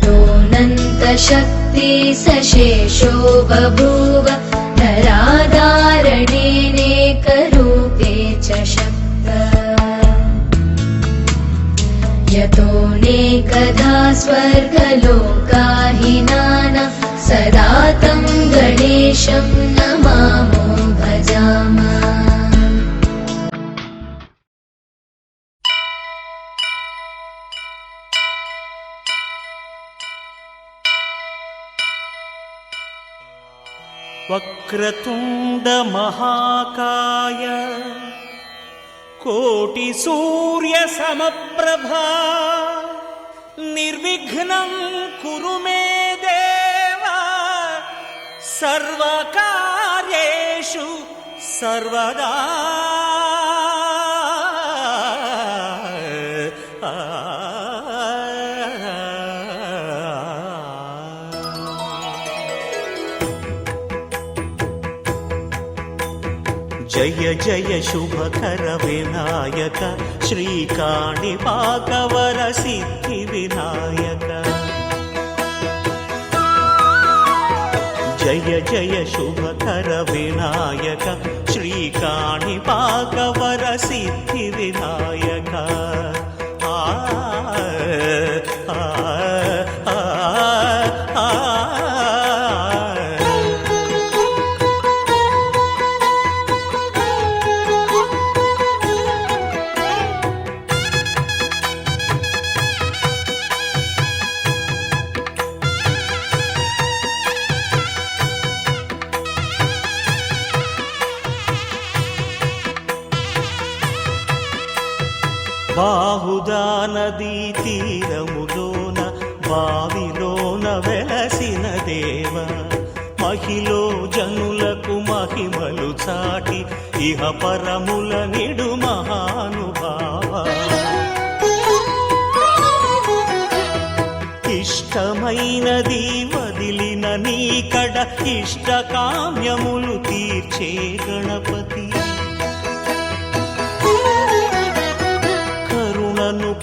ततोऽनन्तशक्ति सशेषो बभूव नराधारणेनेकरूपे च शक्तः यतोऽनेकधा स्वर्गलोकाहिनानां सदा तं गणेशं नमामो भजामः। वक्रतुंड महाकाय कोटि सूर्य समप्रभा निर्विघ्नं कुरु मे देव सर्वकार्येषु सर्वदा। जय जय शुभकर विनायक श्रीकाणिपाकवर सिद्धि विनायक। जय जय शुभकर विनायक श्रीकाणिपाकवर सिद्धि विनायक। బాహుదా నదీ తీరములోన బావిలోన వెలసిన దేవ మహిలో జనులకు మహిమలు చాటి ఇహ పరముల నిడు మహానుభావ। ఇష్టమైనది వదిలిన నీకడ ఇష్ట కామ్యములు తీర్చే గణపతి।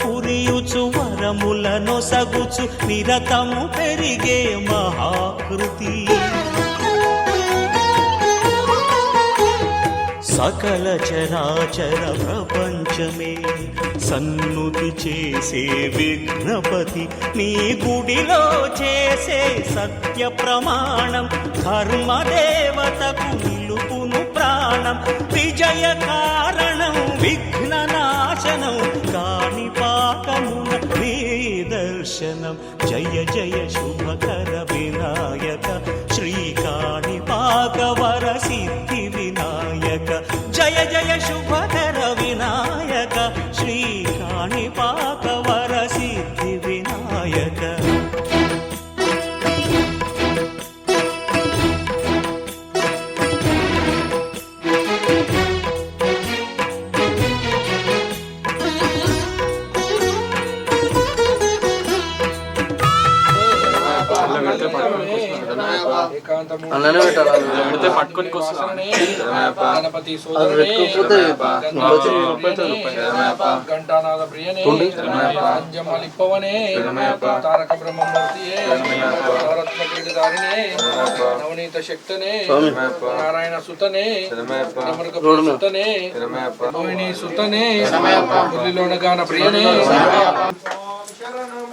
పురియుచు వరములను సగుచు నిరతము పెరిగే మహాకృతి। సకల చరాచర ప్రపంచమే సన్నుతి చేసే విఘ్నపతి నీ గుడిలో చేసే సత్య ప్రమాణం ధర్మదేవతకు నిలుపును ప్రాణం విజయ కారణం విఘ్న నాశనం కాణిపాకమున నీ దర్శనం। జయ జయ శుభకర వినాయక శ్రీకాణిపాకవర సిద్ధి వినాయక। జయ జయ శుభకర వినాయక శ్రీకాణిపాకవర సిద్ధి వినాయక। పట్టుకొని గణపతి ఘంటానాద ప్రియనే అంజమలిప్పవనే తారక బ్రహ్మమూర్తియే నవరత్న క్రీడధారిణే నవనీత శక్తనే నారాయణ సుతనే సుతనే రోహిణి సుతనే మురళిలోన గాన ప్రియనే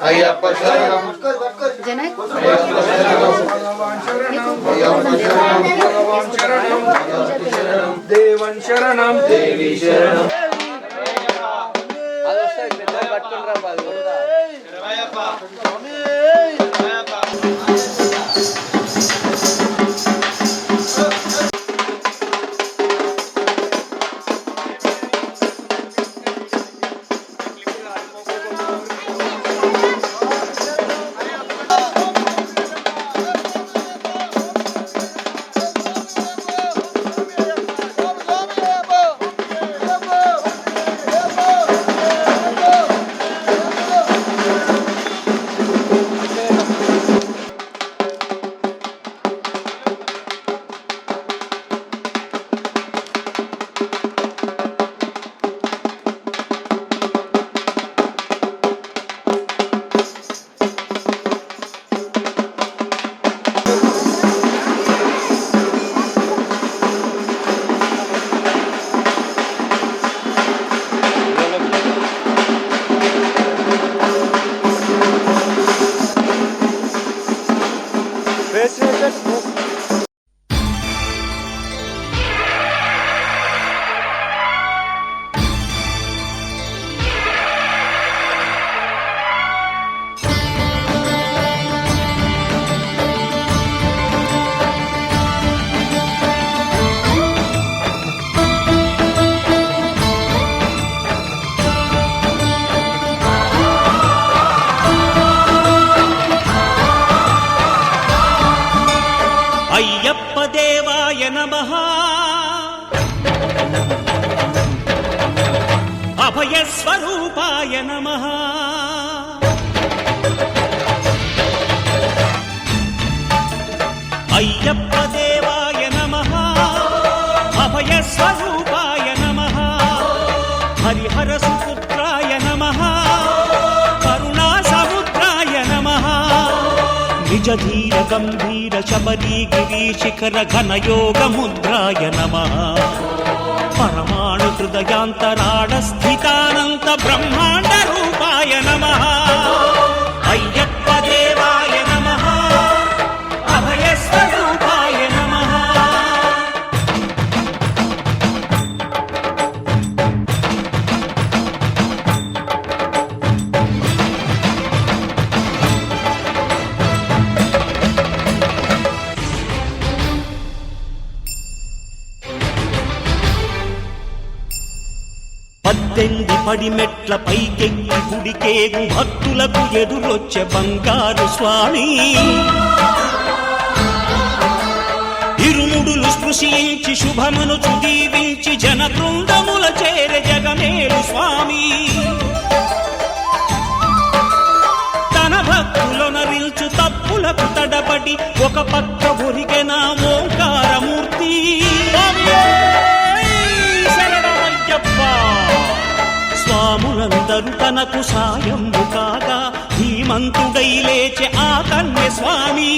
అయ్యప్ప శరణం దేవన్ శరణం దేవి శరణం। పుత్రాయ నమః అభయస్వరూపాయ నమః అయ్యప్ప దేవాయ నమః అభయస్వరూపాయ నమః హరిహర సుపుత్రాయ నమః కరుణా సముద్రాయ నమః నిజ ధీర గంభీర శబరీ గిరి శిఖర ఘన యోగ ముద్రాయ నమః పరమాణు హృదయాంతరాళ స్థితానంత బ్రహ్మాండ రూపాయ నమః అయ్యప్ప దేవాయ నమః అభయస్వరూపాయ నమః పద్దెంది పడిమెట్ల పైకెక్కి గుడికేగు భక్తులకు ఎదురొచ్చే బంగారు స్వామి ఇరుముడులు స్పృశించి శుభమును చుదీవించి జన బృందముల చేర జగమేలు స్వామి తన భక్తులొనరిల్చు తప్పులకు తడబడి ఒక పక్క ఒరిగెన ఓంకారమూర్తి స్వాములందరూ తనకు సాయము కాగా ధీమంతుడై లేచె ఆ కన్య స్వామి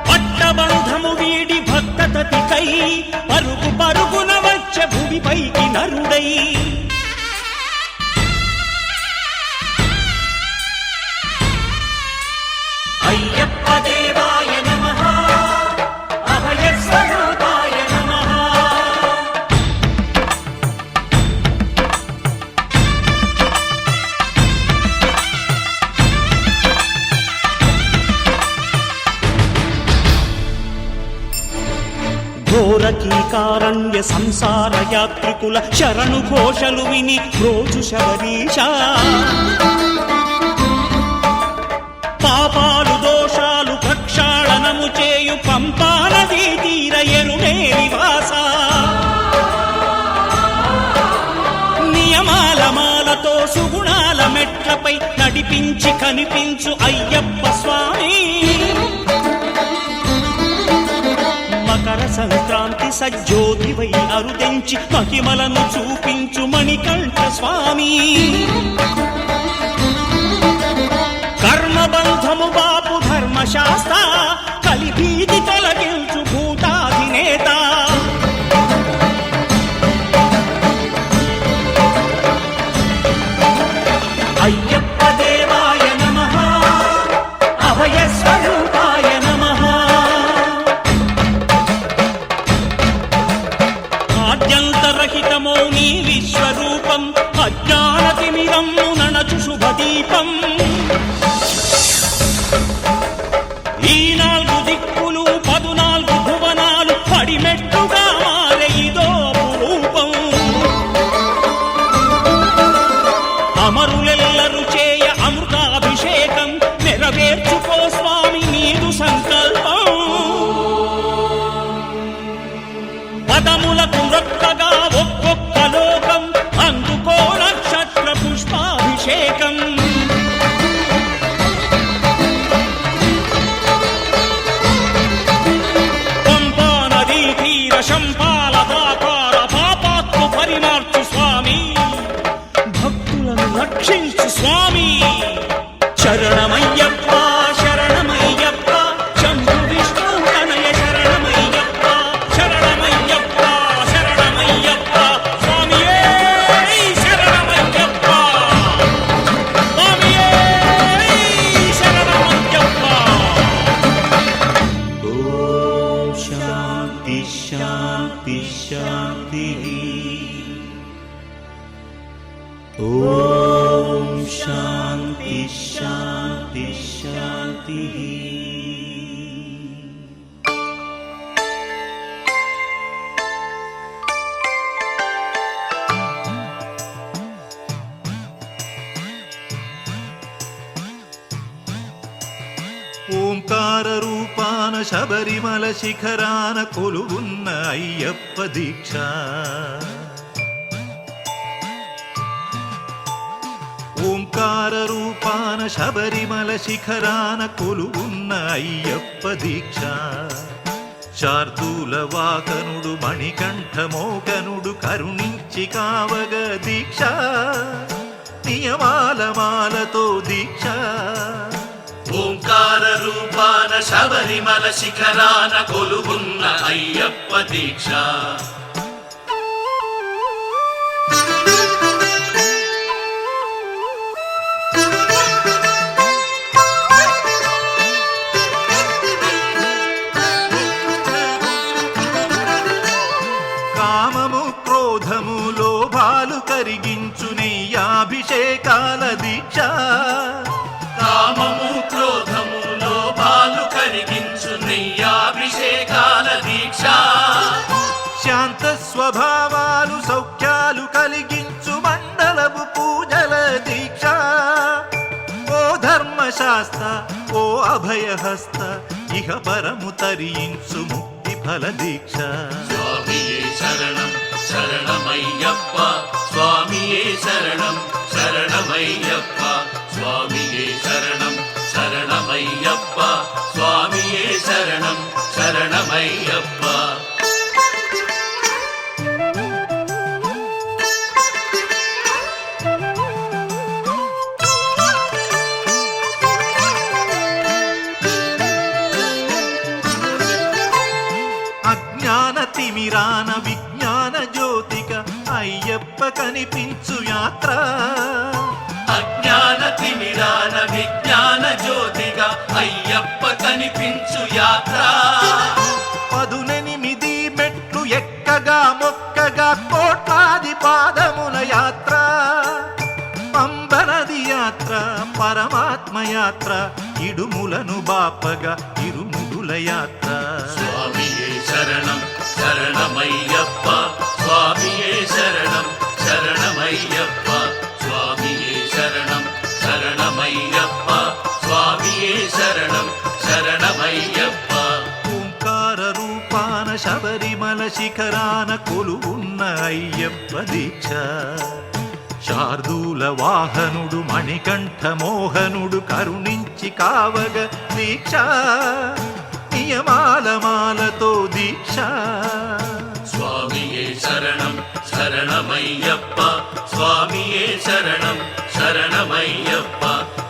పట్టబంధము వీడి భక్తతతికై పరుగు పరుగున వచ్చె భూమిపైకి నరుడై అయ్యప్ప దేవాయ నమః అభయస్వరూపాయ నమః ఘోరకీకారణ్య సంసార యాత్రికుల శరణు ఘోషలు విని రోజు శబరీష పాపాలు దోషాలు ప్రక్షాళనము చేయు పంపా నదీ తీర ఎరుమే నివాస నియమాల మాలతో సుగుణాల మెట్లపై నడిపించి కనిపించు అయ్యప్ప స్వామి మకర సంక్రాంతి సజ్జోతివై అరుదెంచి మహిమలను చూపించు మణికంఠ స్వామి కర్మబంధము బాపు ధర్మశాస్త్ర కలిభీతి తొలగించు భూతాధినేత అయ్యప్ప దేవాయ నమః అభయస్వరూపాయ నమః ఆద్యంతరహితమో నీ విశ్వరూపం అజ్ఞానతిమిరము నణచు శుభదీపం ఈ 4 దిక్కులు 14 భువనాలు పడిమెట్టుగా మారే ఇదో రూపం అమరులెల్లరు చేయ అమృతాభిషేకం నెరవేర్చుకో స్వామి నీదు సంకల్పం పదములకు రొక్కగా ఒక్కొక్క లోకం అందుకో నక్షత్ర పుష్పాభిషేకం పంపా నదీ తీర శంపాల దాకార పాపాత్ము పరిమార్చు స్వామి భక్తులను రక్షించు స్వామి శరణమయ్యప్ప శరణమయ్యప్ప శంభు విష్ణు తనయ శరణమయ్యప్ప శరణమయ్యప్ప శరణమయ్యప్ప స్వామియే శరణమయ్యప్ప స్వామియే శరణమయ్యప్ప ఓం శాంతి శాంతి శాంతి ఓం శాంతి శాంతి శాంతి ఓంకార రూపాన శబరిమల శిఖరాన కొలువున్న అయ్యప్ప దీక్ష. ఓంకార రూపాన శబరిమల శిఖరాన కొలువున్న అయ్యప్ప దీక్ష. శార్దూల వాకనుడు మణికంఠమోకనుడు కరుణించి కావగ దీక్ష. నియమాల మాలతో దీక్ష. ఓంకార రూపాన శబరిమల శిఖరాన కొలువున్న అయ్యప్ప దీక్ష. కామము క్రోధము లోభాలు కరిగించు నెయ్యాభిషేకాల దీక్ష. కామము క్రోధము లోభాలు కరిగించు నెయ్యాభిషేకాల దీక్ష. శాంత స్వభావాలు సౌఖ్యాలు కలిగించు మండలపు పూజల దీక్ష. ఓ ధర్మశాస్త్ర ఓ అభయహస్త ఇహ పరము తరించు ముక్తి ఫల దీక్ష. స్వామియే శరణం శరణమయ్యప్ప స్వామియే శరణం శరణమయ్యప్ప స్వామియే శరణం శరణమయ్యప్ప స్వామియే శరణం శరణమయ్యప్ప. అజ్ఞాన తిమిరాన విజ్ఞాన జ్యోతిక అయ్యప్ప కనిపించు యాత్ర. అజ్ఞాన తిమిరాన విజ్ఞాన జ్యోతిగా అయ్యప్ప కనిపించు యాత్ర. 18 మెట్లు ఎక్కగా మొక్కగా కోట్లాది పాదముల యాత్ర. పంబనది యాత్ర పరమాత్మ యాత్ర ఇడుములను బాపగా ఇరుముడుల యాత్ర. స్వామియే శరణం శరణమయ్యప్ప స్వామియే శరణం శరణమయ్యప్ప స్వామియే శరణం శరణమయ్యప్ప స్వామియే శరణం శరణమయ్యప్ప. ఓంకార రూపాన శబరిమల శిఖరాన కొలువున్న అయ్యప్ప దీక్ష. శార్దూల వాహనుడు మణికంఠ మోహనుడు కరుణించి కావగ దీక్ష. నియమాల మాలతో దీక్ష. స్వామియే శరణం శరణమయ్యప్ప స్వామియే శరణం శరణమయ్యప్ప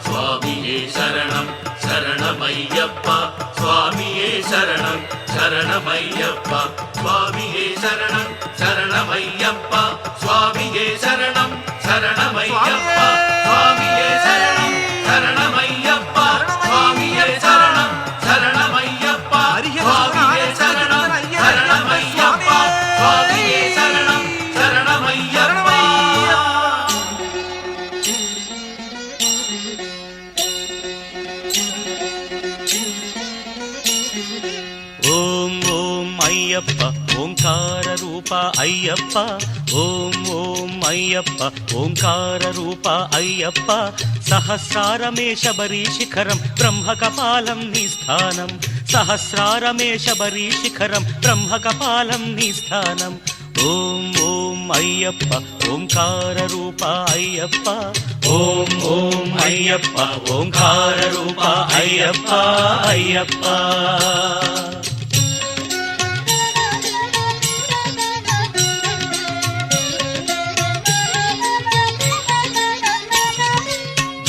స్వామియే శరణం శరణమయ్యప్ప స్వామియే శరణం శరణమయ్యప్ప స్వామియే శరణం శరణమయ్యప్ప స్వామియే శరణం శరణమయ్యప్ప స్వామియే శరణం శరణమయ్యప్ప స్వామియే శరణం శరణమయ్యప్ప స్వామియే శరణం శరణమయ్యప్ప స్వామియే శరణం శరణమయ్యప్ప. ఓం ఓం అయ్యప్ప ఓంకార రూప అయ్యప్ప. ఓం ఓం అయ్యప్ప ఓంకార రూప అయ్యప్ప. సహస్రారమే శబరి శిఖరం బ్రహ్మకపాలం నీ స్థానం. సహస్రారమే శబరి శిఖరం బ్రహ్మకపాలం నీ స్థానం. ఓం ఓం అయ్యప్ప ఓంకార రూప అయ్యప్ప. ఓం ఓం అయ్యప్ప ఓంకార రూప అయ్యప్ప అయ్యప్ప.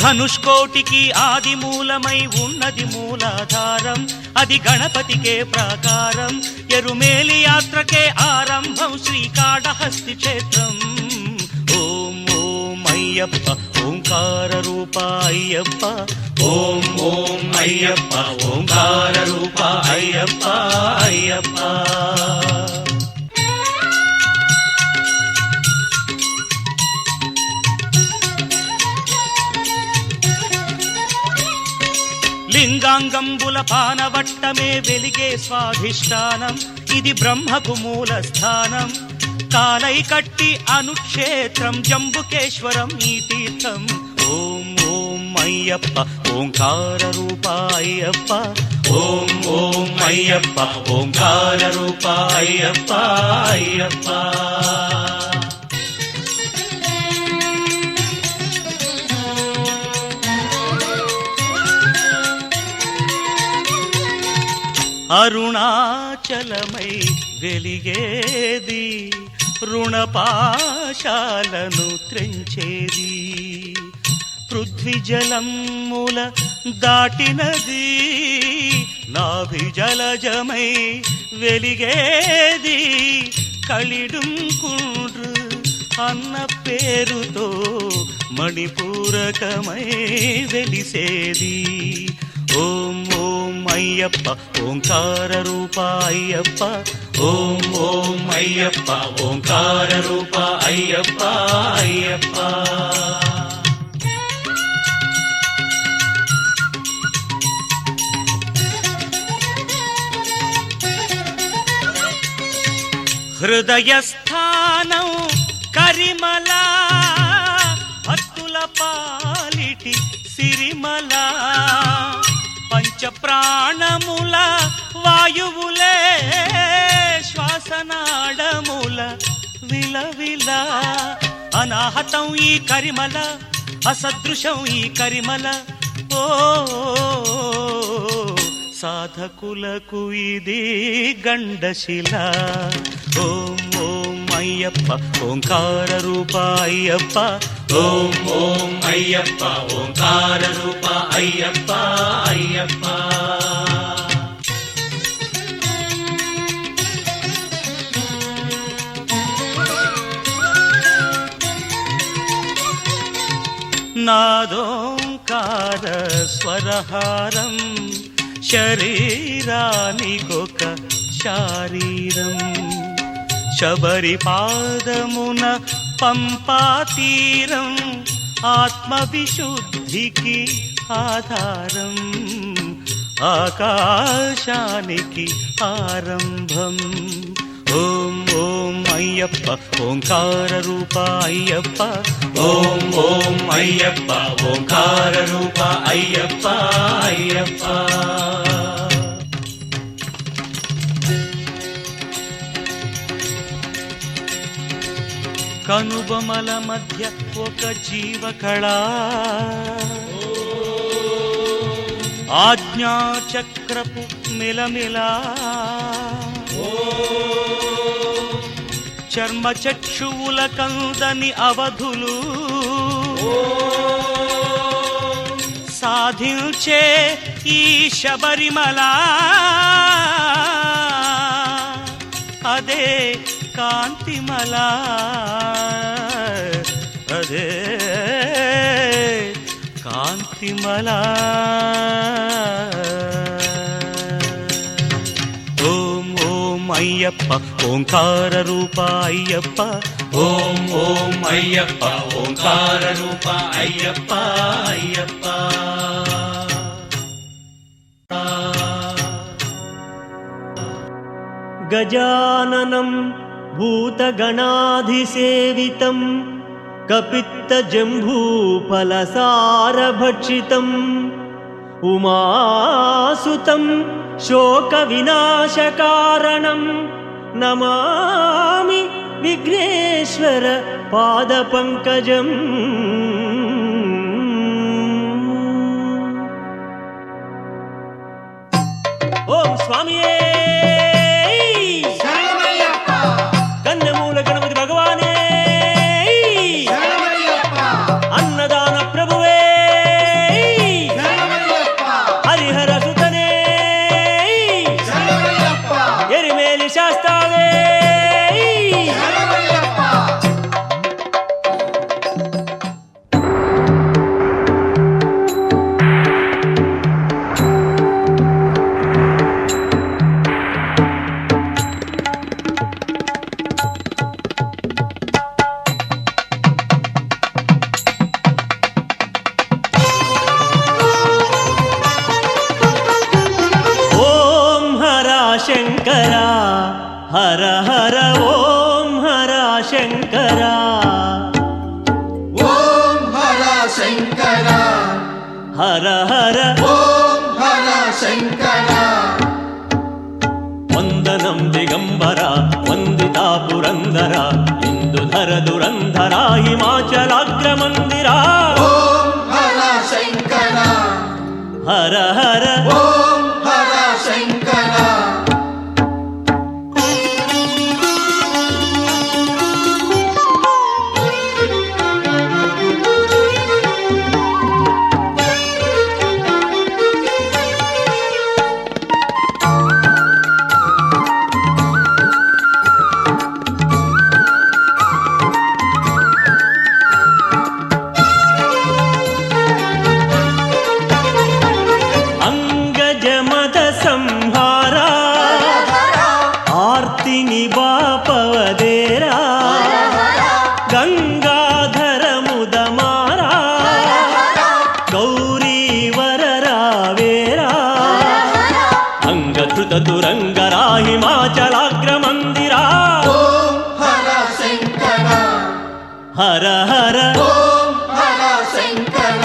ధనుష్కోటికి ఆది మూలమై ఉన్నది మూలాధారం. అది గణపతికే ప్రాకారం. ఎరుమేలి యాత్రకే ఆరంభం శ్రీకాళహస్తి క్షేత్రం. ఓం ఓం అయ్యప్ప ఓంకార రూప అయ్యప్ప. ఓం ఓం అయ్యప్ప ఓంకార రూప అయ్యప్ప అయ్యప్ప. లింగాంగంబుల పానవట్టమే వెలిగే స్వాధిష్టానం. ఇది బ్రహ్మకు మూల స్థానం. కాలై కట్టి అనుక్షేత్రం జంబుకేశ్వరం ఈ తీర్థం. ఓం ఓం అయ్యప్ప ఓంకార రూప అయ్యప్ప. ఓం ఓం అయ్యప్ప ఓంకార రూప అయ్యప్ప అయ్యప్ప అరుణాచలమై వెలిగేది రుణపాశాలను త్రెంచేది పృథ్వీజలముల దాటినది నాభిజలజమై వెలిగేది కలిడుంకుండ్రు అన్న పేరుతో మణిపూరకమై వెలిసేది ఓం ఓం అయ్యప్ప ఓంకార రూప అయ్యప్ప ఓం ఓం అయ్యప్ప ఓంకార రూప అయ్యప్ప అయ్యప్ప హృదయస్థానం కరిమల భక్తుల పాలిటి సిరిమల పంచప్రాణముల వాయువులే శ్వాసనాడముల విలవిల అనాహతం ఈ కరిమల అసదృశం ఈ కరిమల ఓ సాధకులకు ఇది గండశిల ఓం ఓం అయ్యప్ప ఓంకార రూప అయ్యప్ప ఓం ఓం అయ్యప్ప ఓంకార రూప అయ్యప్ప అయ్యప్ప నాదోంకార స్వరహారం శరీరానికొక శారీరం శబరి పాదమున పంపాతీరం ఆత్మవిశుద్ధికి ఆధారం ఆకాశానికి ఆరంభం ఓం ఓం అయ్యప్ప ఓంకార రూప అయ్యప్ప ఓం ఓం అయ్యప్ప ఓంకార రూప అయ్యప్ప అయ్యప్ప కనుబొమల మధ్య ఒక జీవకళ ఆజ్ఞాచక్రపు మిలమిలా చర్మ చక్షువుల కందని అవధులు సాధించే ఈ శబరిమల అదే కాంతిమల అదే కాంతిమల ఓం ఓం అయ్యప్ప ఓంకార రూప అయ్యప్ప ఓం ఓం అయ్యప్ప ఓంకార రూప అయ్యప్ప అయ్యప్ప గజాననం భూతగణాధిసేవితం కపిత్తజంబూఫలసారభక్షితం ఉమాసుతం శోకవినాశకారణం నమామి విఘ్నేశ్వర పాదపంకజం ఓం స్వామియే శంకరా హర హర ఓం హర శంకరా ఓం హర శంకరా హర హర ఓం హర శంకరా దిగంబర వందితా పురందర ఇందుధర దురంధర హిమాచలాగ్రమందిరా ఓం హర శంకర హర హర ఓం హర శంకర అంగజమద సంహారా ఆర్తిని బాపవదేరా గంగాధర ముదమారా గౌరీవర రావేరా అంగధృత తురంగరా హిమాచలాగ్రమందిరా ఓం హర శంకర హర హర ఓం హర శంకర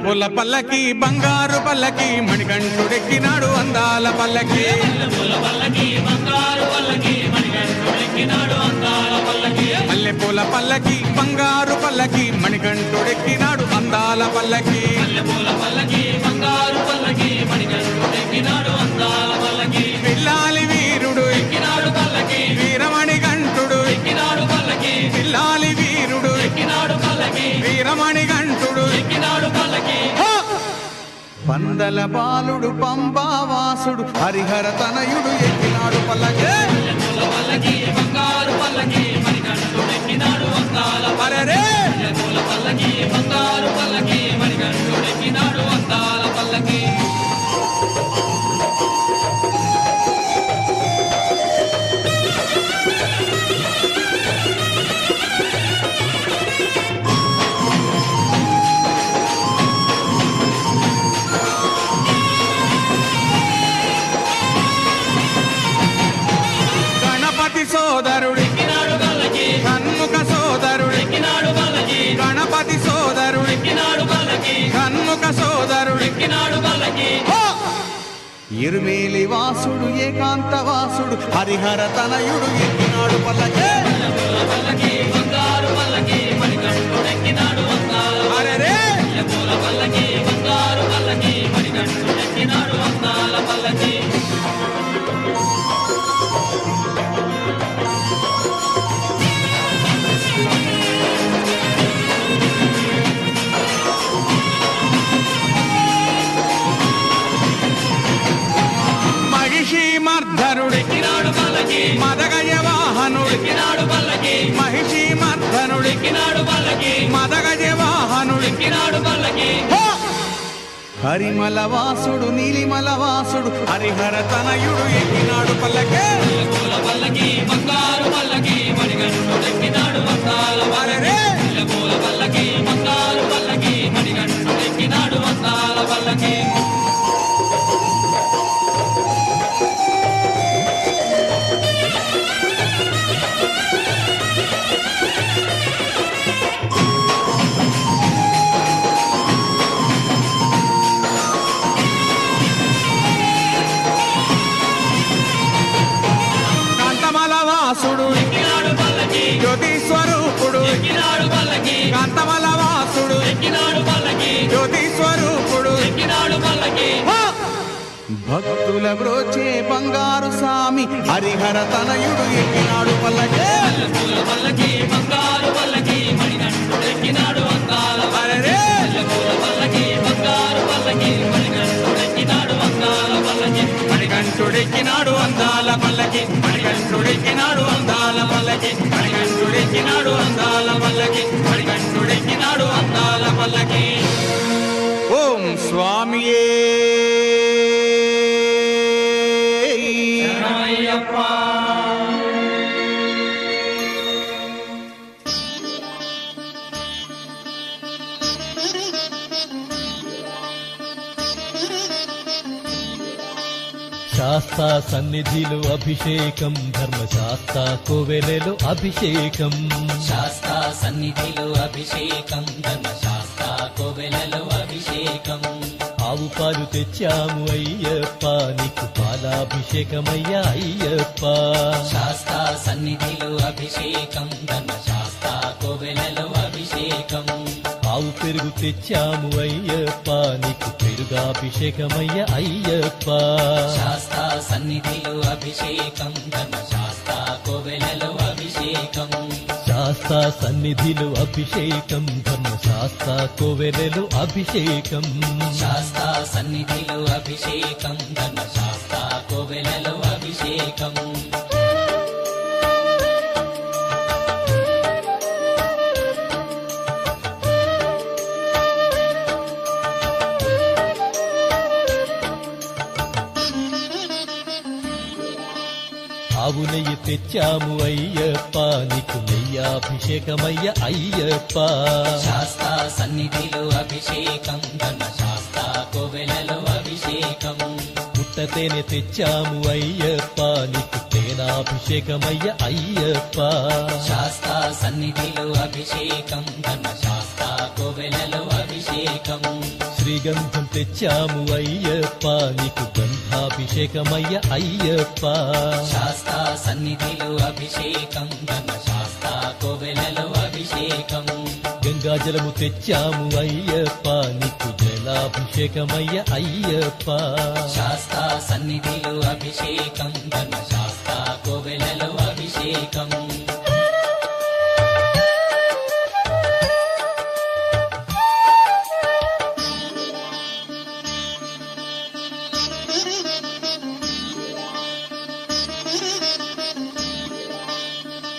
పుల్ల పల్లకి బంగారు పల్లకి మణికంఠుడెక్కినాడు అందాల పల్లకి మల్లె పూల పల్లకి బంగారు పల్లకి మణికంఠుడెక్కినాడు అందాల పల్లకి పిల్లాలి వీరుడు ఎక్కినాడు పల్లకి వీరమణి గంటుడు ఎక్కినాడు పల్లకి పిల్లాలి వీరుడు ఎక్కినాడు పల్లకి వీరమణి గంటుడు ఎక్కినాడు పల్లకి పందల బాలుడు పంబావాసుడు హరిహర తనయుడు ఎక్కినాడు పల్లకి బంగారు పల్లకి మణికంఠుడెక్కినాడు అందాల పరరే పల్లకి బంగారు పల్లకి మణికంఠుడెక్కినాడు అందాల పల్లకి సోదరుడు షణ్ముఖ సోదరుడు గణపతి సోదరుడు షణ్ముఖ సోదరుడు ఇరుమేలి వాసుడు ఏకాంత వాసుడు హరిహర తనయుడు ఎక్కినాడు పల్లకి అరెరే మర్ధనుడెక్కినాడు పల్లకి మదగజ వాహనుడెక్కినాడు పల్లకి మహిషి మర్ధనుడెక్కినాడు పల్లకి మదగజ వాహనుడెక్కినాడు పల్లకి హరిమల వాసుడు నీలిమల వాసుడు హరిహర తనయుడు ఎక్కినాడు పల్లకి పల్లకి బంగారు పల్లకి మణికంఠుడెక్కినాడు అందాల పల్లకి పల్లకి బంగారు పల్లకి మణికంఠుడెక్కినాడు అందాల పల్లకి వాసుడు జ్యోతి స్వరూపుడు కాంతమల వాసుడు జ్యోతి స్వరూపుడు భక్తుల బ్రోచే బంగారు స్వామి హరిహర తనయుడు ఎక్కినాడు పల్లకే అరెరే! మణికంఠుడెక్కినాడు అందాల పల్లకి మణికంఠుడెక్కినాడు అందాల పల్లకి మణికంఠుడెక్కినాడు అందాల పల్లకి మణికంఠుడెక్కినాడు అందాల పల్లకి ఓం స్వామియే శాస్తా సన్నిధిలో అభిషేకం ధర్మశాస్త్ర కోవెలలో అభిషేకం శాస్తా సన్నిధిలో అభిషేకం ధర్మశాస్త్ర కోవెలలో అభిషేకం ఆవు పాలు తెచ్చాము అయ్యప్ప నీకు పాలాభిషేకమయ్యా అయ్యప్ప శాస్తా సన్నిధిలో అభిషేకం ధర్మశాస్త్ర కోవెలలో అభిషేకం ఆవు పెరుగు తెచ్చాము అయ్యప్ప నీకు పెరుగాభిషేకమయ్యా అయ్యప్ప శాస్తా సన్నిధిలో అభిషేకం ధర్మశాస్త్ర కోవెలలో అభిషేకం శాస్త్ర సన్నిధిలో అభిషేకం ధర్మశాస్త్ర కోవెలలో అభిషేకం శాస్తా సన్నిధిలో అభిషేకం ధర్మశాస్త్ర కోవెలలో అభిషేకం ఆవు నెయ్యి తెచ్చాము అయ్యప్ప నీకు నెయ్యాభిషేకమయ్య అయ్యప్ప శాస్తా సన్నిధిలో అభిషేకం ధర్మశాస్త్ర కోవెలలో అభిషేకం పుట్టతేనె తెచ్చాము అయ్యప్ప నీకు తేనాభిషేకమయ్య అయ్యప్ప శాస్తా సన్నిధిలో అభిషేకం ధర్మశాస్త్ర కోవెలలో అభిషేకం శ్రీగంధం తెచ్చాము అయ్యప్ప నీకు గంధాభిషేకమయ్య అయ్యప్ప శాస్తా సన్నిధిలో అభిషేకం ధర్మశాస్త్ర కోవెలలో అభిషేకం గంగాజలము తెచ్చాము అయ్యప్ప నీకు జలాభిషేకమయ్య అయ్యప్ప శాస్తా సన్నిధిలో అభిషేకం ధర్మశాస్త్ర కోవెలలో అభిషేకం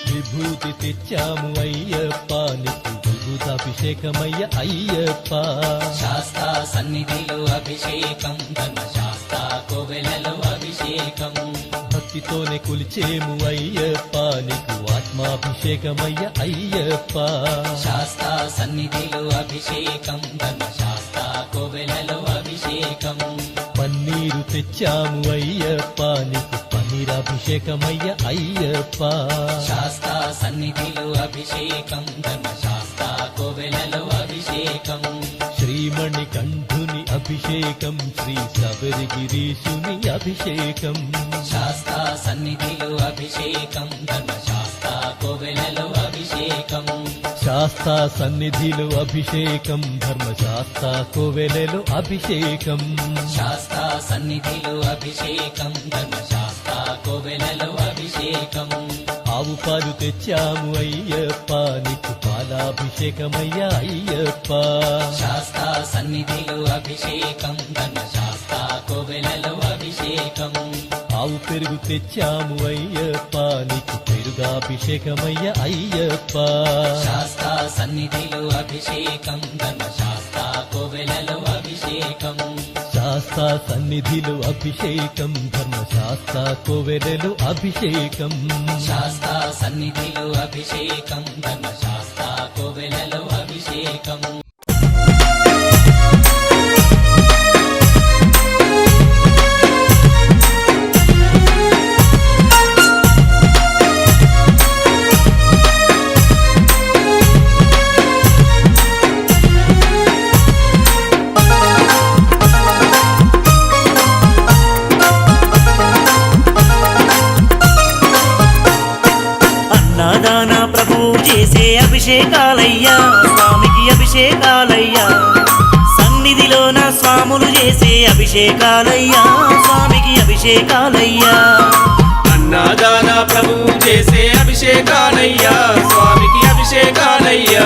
విభూతి తెచ్చాము అయ్యప్ప నీకు విభూతాభిషేకమయ్య అయ్యప్ప శాస్తా సన్నిధిలో అభిషేకం ధర్మశాస్త్ర కోవెలలో అభిషేకం భక్తితోనే కొలిచేము అయ్యప్ప నీకు ఆత్మాభిషేకమయ్య అయ్యప్ప శాస్తా సన్నిధిలో అభిషేకం ధర్మశాస్త్ర కోవెలలో అభిషేకం పన్నీరు తెచ్చాము అయ్యప్ప నీకు పన్నీరాభిషేకమయ్య అయ్యప్ప శాస్తా సన్నిధిలో అభిషేకం ధర్మశాస్త్ర కోవెలలో అభిషేకం శ్రీమణి కంఠుని అభిషేకం శ్రీ శబరిగిరీశుని అభిషేకం శాస్తా సన్నిధిలో అభిషేకం ధర్మశాస్త్ర కోవెలలో అభిషేకం శాస్త్ర సన్నిధిలో అభిషేకం ధర్మశాస్త్ర కోవెలలో అభిషేకం శాస్తా సన్నిధిలో అభిషేకం ధర్మశాస్త్ర కోవెలలో అభిషేకం ఆవు పాలు తెచ్చాము అయ్యప్ప నీకు పాలాభిషేకమయ్య అయ్యప్ప శాస్తా సన్నిధిలో అభిషేకం ధర్మశాస్త్ర కోవెలలో అభిషేకం ఆవు పెరుగు తెచ్చాము అయ్యప్ప నీకు పెరుగాభిషేకమయ్య అయ్యప్ప శాస్తా సన్నిధిలో అభిషేకం ధర్మశాస్త్ర కోవెలలో అభిషేకం శాస్త్ర సన్నిధిలో అభిషేకం ధర్మశాస్త్ర కోవెలలో అభిషేకం శాస్తా సన్నిధిలో అభిషేకం ధర్మశాస్త్ర కోవెలలో అభిషేకం అన్నదాన ప్రభువు చేసే అభిషేకాలయ్యా స్వామికి అభిషేకాలయ్యా సన్నిధిలో నా స్వాము స్వాములు చేసే అభిషేకాలయ్యా స్వామికి అభిషేకాలయ్యా అన్నదాన ప్రభువు చేసే అభిషేకాలయ్యా స్వామికి అభిషేకాలయ్యా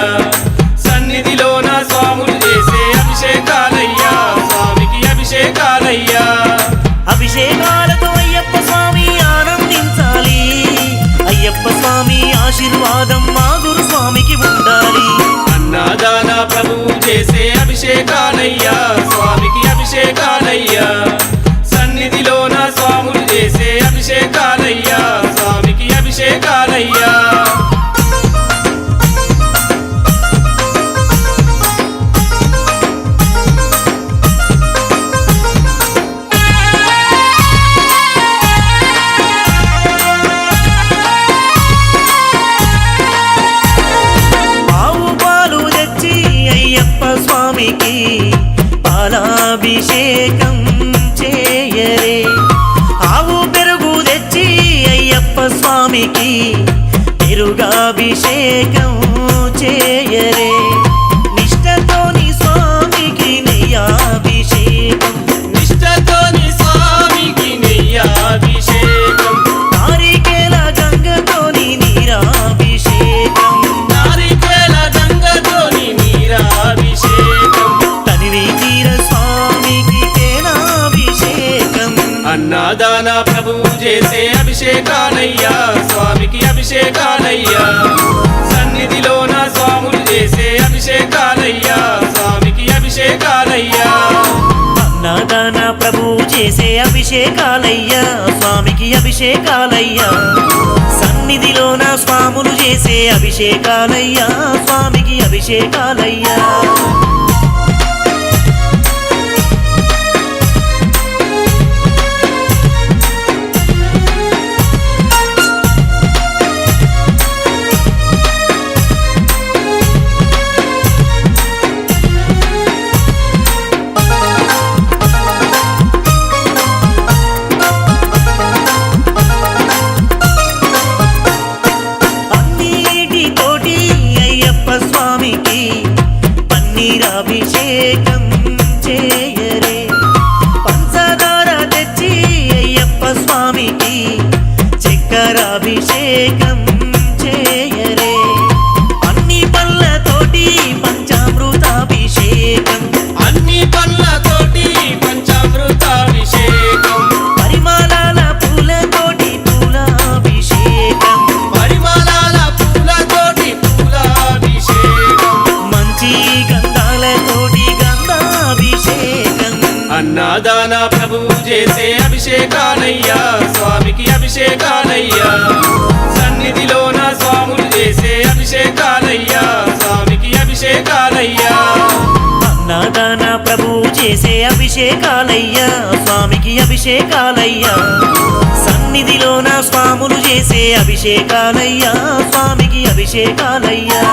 సన్నిధిలోన స్వాములు చేసే అభిషేకాలయ్యా స్వామికి అభిషేకాలయ్యా అభిషేకాలతో అయ్యప్ప స్వామి ఆనందించాలి అయ్యప్ప స్వామి ఆశీర్వాదం మా గురు స్వామికి ఉండాలి అన్నదాన ప్రభువు చేసే అభిషేకాలయ్యా స్వామికి అభిషేకాలయ్యా సన్నిధిలోన స్వాములు చేసే అభిషేకాలయ్యా స్వామికి అభిషేకాలయ్యా ఆవు పాలు తెచ్చి అయ్యప్ప స్వామికి పాలాభిషేకం చేయరే ఆవు పెరుగు తెచ్చి అయ్యప్ప స్వామికి పెరుగాభిషేకం చేయరే నిష్టతోని స్వామికి నెయ్యాభిషేకం నిష్టతోని స్వామికి నెయ్యాభిషేకం నారికేల గంగతోని నీరాభిషేకం నారికేల గంగతోని నీరాభిషేకం తనివి తీర స్వామికి తేనాభిషేకం అన్నదాన ప్రభువు చేసే అభిషేకాలయ్యా స్వామికి అభిషేకాలయ్యా సన్నిధిలోన స్వాములు చేసే అభిషేకాలయ్యా స్వామికి అభిషేకాలయ్యా అన్నదాన ప్రభువు చేసే అభిషేకాలయ్యా స్వామికి అభిషేకాలయ్యా సన్నిధిలోన స్వాములు చేసే అభిషేకాలయ్యా స్వామికి అభిషేకాలయ్యా అన్నిటితోటి అయ్యప్ప స్వామికి పన్నీరాభిషేకం చేయరే పంచదార తెచ్చి అయ్యప్ప స్వామికి చక్కెరాభిషేకం చేయరే అన్ని పళ్ళతోటి పంచామృతాభిషేకం అన్ని పళ్ళతోటి పంచామృతాభిషేకం పరిమళాల పూలతోటి పూలాభిషేకం పరిమళాల పూలతోటి పూలాభిషేకం మంచి గంధాలతోటి గంధాభిషేకం అన్నదాన ప్రభువు చేసే అభిషేకాలయ్యా స్వామికి అభిషేకాలయ్యా సన్నిధిలోన స్వాములు చేసే అభిషేకాలయ్యా స్వామికి అభిషేకాలయ్యా అన్నదాన ప్రభువు చేసే అభిషేకాలయ్యా స్వామికి అభిషేకాలయ్యా సన్నిధిలోన స్వాములు చేసే అభిషేకాలయ్యా స్వామికి అభిషేకాలయ్యా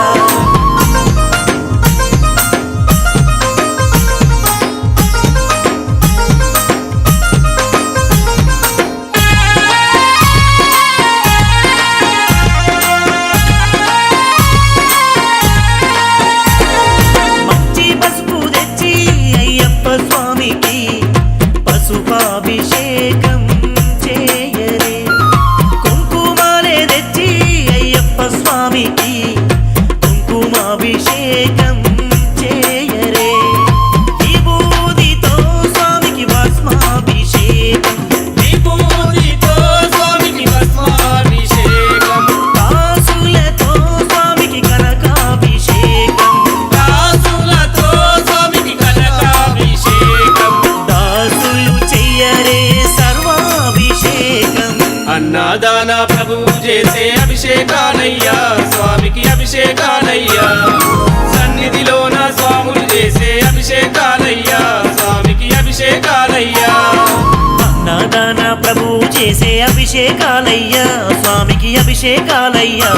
మంచి పసుపు తెచ్చి అయ్యప్ప స్వామికి పసుపాభిషేకం చేయరే కుంకుమాలే తెచ్చి అయ్యప్ప స్వామికి కుంకుమాభిషేకం చేయరే విభూతితో స్వామికి భస్మాభిషేకం విభూతితో స్వామికి భస్మాభిషేకం కాసులతో స్వామికి కనకాభిషేకం దాసులతో స్వామికి కనకాభిషేకం దాసులు చెయ్యరే సర్వాభిషేకం అన్నదాన ప్రభువు చేసే అభిషేకాలయ్యా స్వామికి అభిషేకాలయ్యా సన్నిధిలోన స్వాములు చేసే అభిషేకాలయ్యా స్వామికి అభిషేకాలయ్యా అన్నదాన ప్రభువు చేసే అభిషేకాలయ్యా స్వామికి అభిషేకాలయ్యా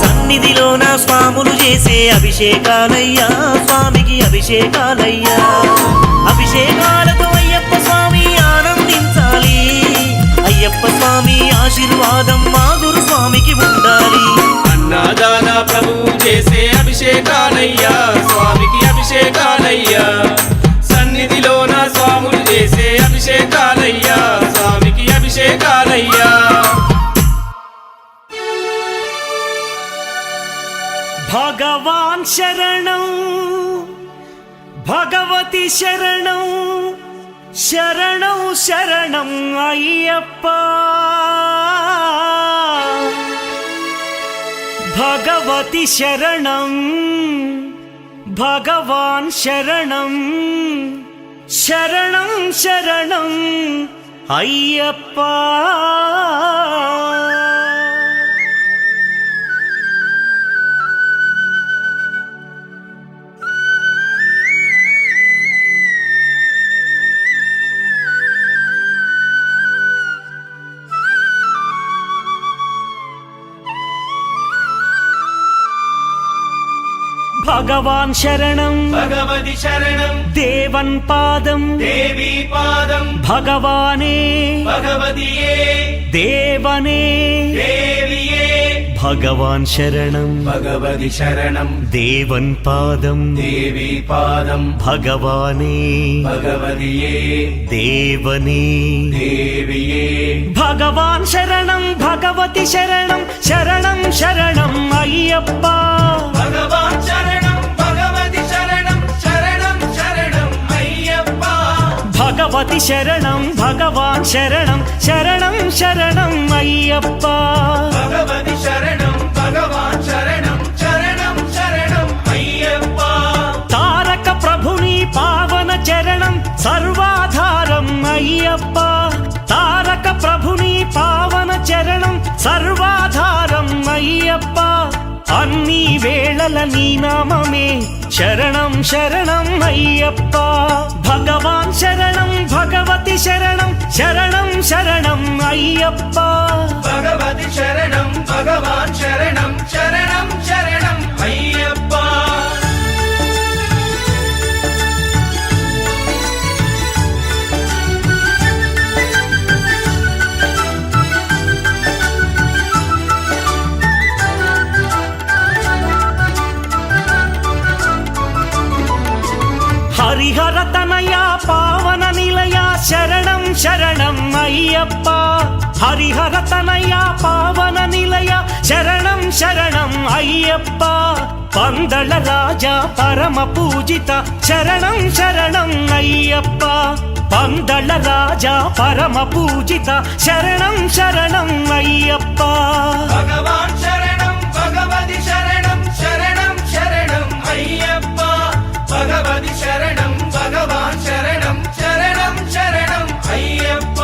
సన్నిధిలోన స్వాములు చేసే అభిషేకాలయ్యా స్వామికి అభిషేకాలయ్యా అభిషేకాలతో అయ్యప్ప స్వామి ఆనందించాలి అయ్యప్ప స్వామి ఆశీర్వాదం మా గురు స్వామికి ఉండాలి అన్నదాన ప్రభువు చేసే అభిషేకాలయ్యా స్వామికి అభిషేకాలయ్యా సన్నిధిలోన భగవాన్ శరణం భగవతి శరణం శరణం శరణం అయ్యప్ప భగవతి శరణం భగవాన్ శరణం శరణం శరణం అయ్యప్ప భగవాన్ శరణం భగవతి శరణం దేవన్ పాదం దేవీ పాదం భగవానే భగవతియే దేవనే దేవియే భగవాన్ శరణం భగవతి శరణం దేవన్ పాదం దేవీ పాదం భగవానే భగవతియే దేవనే దేవియే భగవాన్ శరణం భగవతి శరణం శరణం శరణం అయ్యప్ప భగవాన్ శరణం భగవతి శరణం శరణం శరణం అయ్యప్ప భగవతి శరణం భగవాన్ శరణం శరణం శరణం అయ్యప్ప భగవతి శరణం భగవాన్ శరణం శరణం శరణం అయ్యప్ప తారక ప్రభుని పావన చరణం సర్వాధారం అయ్యప్ప తారక ప్రభుని పావన చరణం సర్వాధారం అయ్యప్ప అన్ని వేళల నీ నామమే శరణం శరణం అయ్యప్ప భగవాన్ శరణం భగవతి శరణం శరణం శరణం అయ్యప్ప భగవతి శరణం భగవాన్ శరణం శరణం శరణం అయ్యప్ప హరిహర తనయ పావన నిలయ శరణం శరణం అయ్యప్ప హరిహర తనయ పావన నిలయ శరణం శరణం అయ్యప్ప పందళ రాజా పరమ పూజిత శరణం శరణం అయ్యప్ప పందళ రాజా పరమ పూజిత శరణం శరణం అయ్యప్ప భగవాన్ శరణం భగవతి శరణం శరణం శరణం అయ్యప్ప భగవతి శరణం భగవాన్ శరణం శరణం శరణం అయ్యప్ప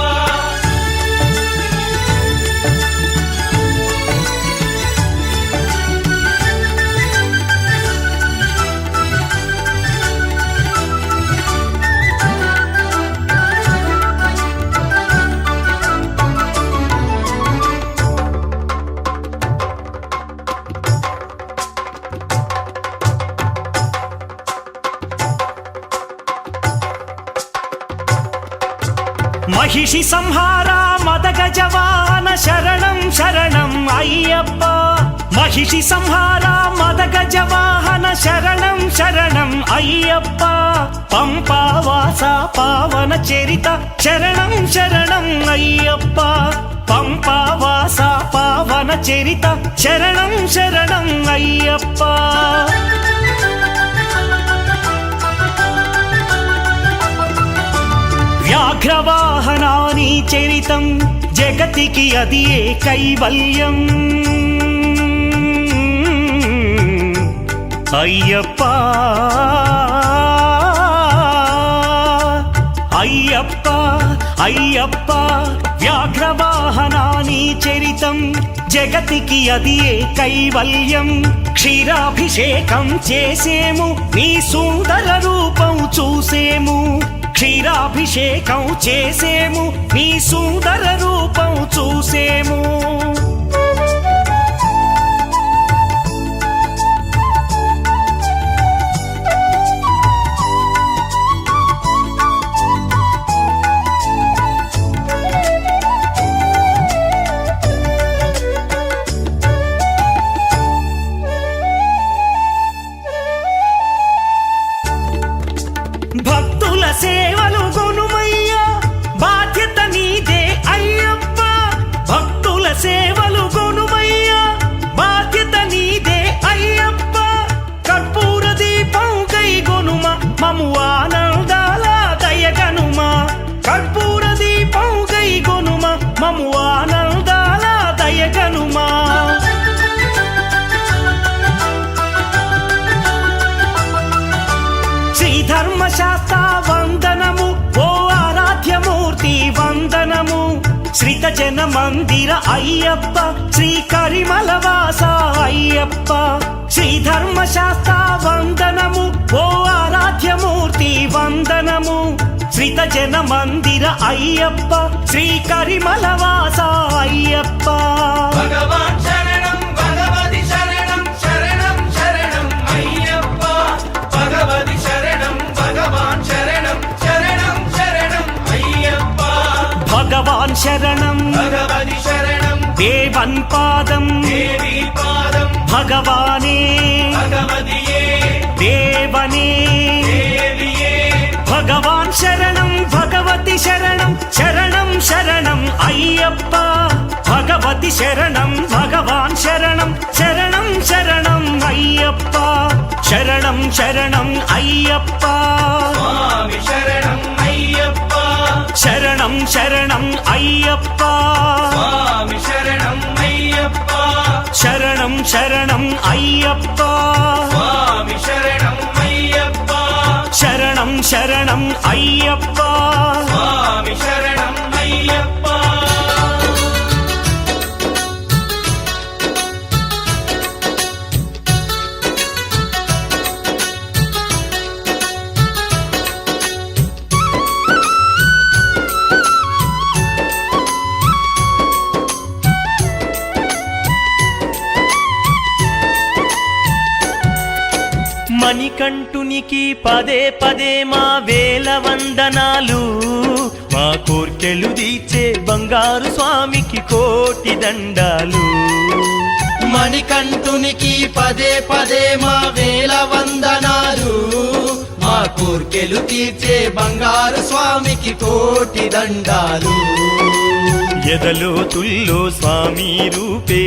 మహిషి సంహార మదగజవాన శరణం శరణం అయ్యప్ప మహిషి సంహార మదగజవాహన శరణం శరణం అయ్యప్ప పంపావాస పావన చరిత శరణం శరణం అయ్యప్ప పంపావాస పావన చరిత శరణం శరణం అయ్యప్ప వ్యాఘ్రవాహనాని చరితం జగతికి అది ఏ కైవల్యం అయ్యప్ప అయ్యప్ప అయ్యప్ప వ్యాఘ్రవాహనాని చరితం జగతికి అది ఏ కైవల్యం క్షీరాభిషేకం చేసేము నీ సుందర రూపం చూసేము క్షీరాభిషేకం చేసేము నీ సుందర రూపం చూసేము భక్తుల సేవలు కొనుమయ్యా బాధ్యత నీదే అయ్యప్ప భక్తుల సేవ శ్రీత జన మందిర అయ్యప్ప శ్రీ కరిమలవాస అయ్యప్ప శ్రీ ధర్మశాస్త్ర వందనము ఓ ఆరాధ్యమూర్తి వందనము శ్రీత జన మందిర అయ్యప్ప శ్రీ కరిమలవాస అయ్యప్ప భగవాన్ శరణం భగవతి శరణం శరణం శరణం అయ్యప్ప భగవతి శరణం భగవాన్ శరణం శరణం శరణం అయ్యప్ప భగవాన్ శరణం భగవతి శరణం దేవన్ పాదం దేవి పాదం భగవానే భగవతియే దేవనే దేవియే భగవాన్ శరణం భగవతి శరణం శరణం శరణం అయ్యప్ప భగవతి శరణం భగవాన్ శరణం శరణం శరణం అయ్యప్ప శరణం శరణం అయ్యప్ప స్వామి శరణం అయ్యప్ప శరణం శరణం అయ్యప్ప స్వామి శరణం అయ్యప్ప శరణం శరణం అయ్యప్ప స్వామి శరణం అయ్యప్ప శరణం శరణం అయ్యప్ప స్వామి శరణం అయ్యప్ప మణికంఠునికి పదే పదే మా వేల వందనాలు మా కోర్కెలు తీర్చే బంగారు స్వామికి కోటి దండాలు మణికంఠునికి పదే పదే మా వేల వందనాలు మా కోర్కెలు తీర్చే బంగారు స్వామికి కోటి దండాలు ఎదలో తుల్లో స్వామి రూపే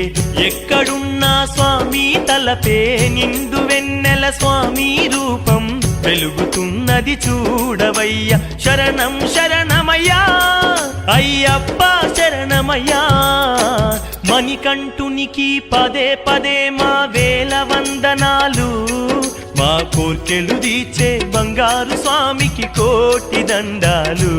ఎక్కడున్నా స్వామి తలపే నిండు వెన్నెల స్వామి రూపం వెలుగుతున్నది చూడవయ్యా శరణం శరణమయ్యా అయ్యప్ప శరణమయ్యా మణికంఠునికి పదే పదే మా వేల వందనాలు మా కోర్కెలు తీర్చే బంగారు స్వామికి కోటి దండాలు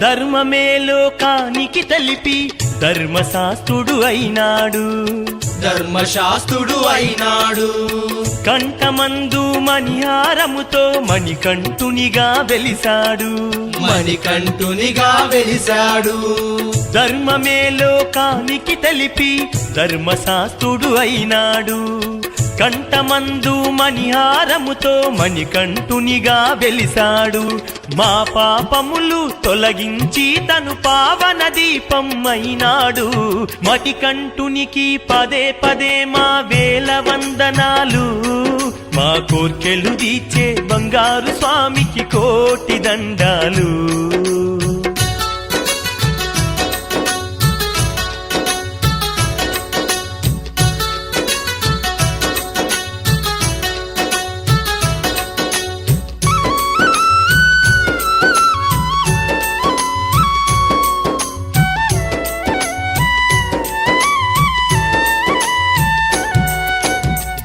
ధర్మమే లోకానికి తెలిపి ధర్మశాస్త్రుడు అయినాడు ధర్మశాస్త్రుడు అయినాడు కంఠమందు మణిహారముతో మణికంఠునిగా వెలిసాడు మణికంఠునిగా వెలిశాడు ధర్మమే లోకానికి తెలిపి ధర్మశాస్త్రుడు అయినాడు కంఠమందు మణిహారముతో మణికంఠునిగా వెలిసాడు మా పాపములు తొలగించి తను పావన దీపం అయినాడు మణికంఠునికి పదే పదే మా వేల వందనాలు మా కోర్కెలు తీర్చే బంగారు స్వామికి కోటి దండాలు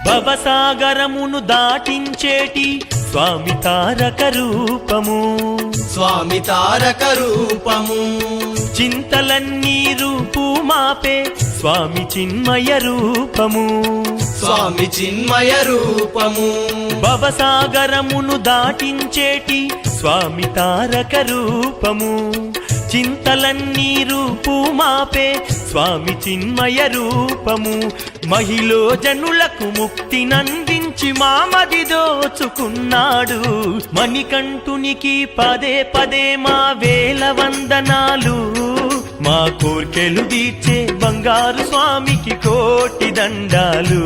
భవసాగరమును దాటించేటి స్వామి తారక రూపము స్వామి తారక రూపము చింతలన్నీ రూపు మాపే స్వామి చిన్మయ రూపము స్వామి చిన్మయ రూపము భవసాగరమును దాటించేటి స్వామి తారక రూపము చింతలన్నీ రూపు మాపే స్వామి చిన్మయ రూపము మహిళ జనులకు ముక్తినందించి మామది దోచుకున్నాడు మణికంఠునికి పదే పదే మా వేల వందనాలు మా కోర్కెలు తీర్చే బంగారు స్వామికి కోటి దండాలు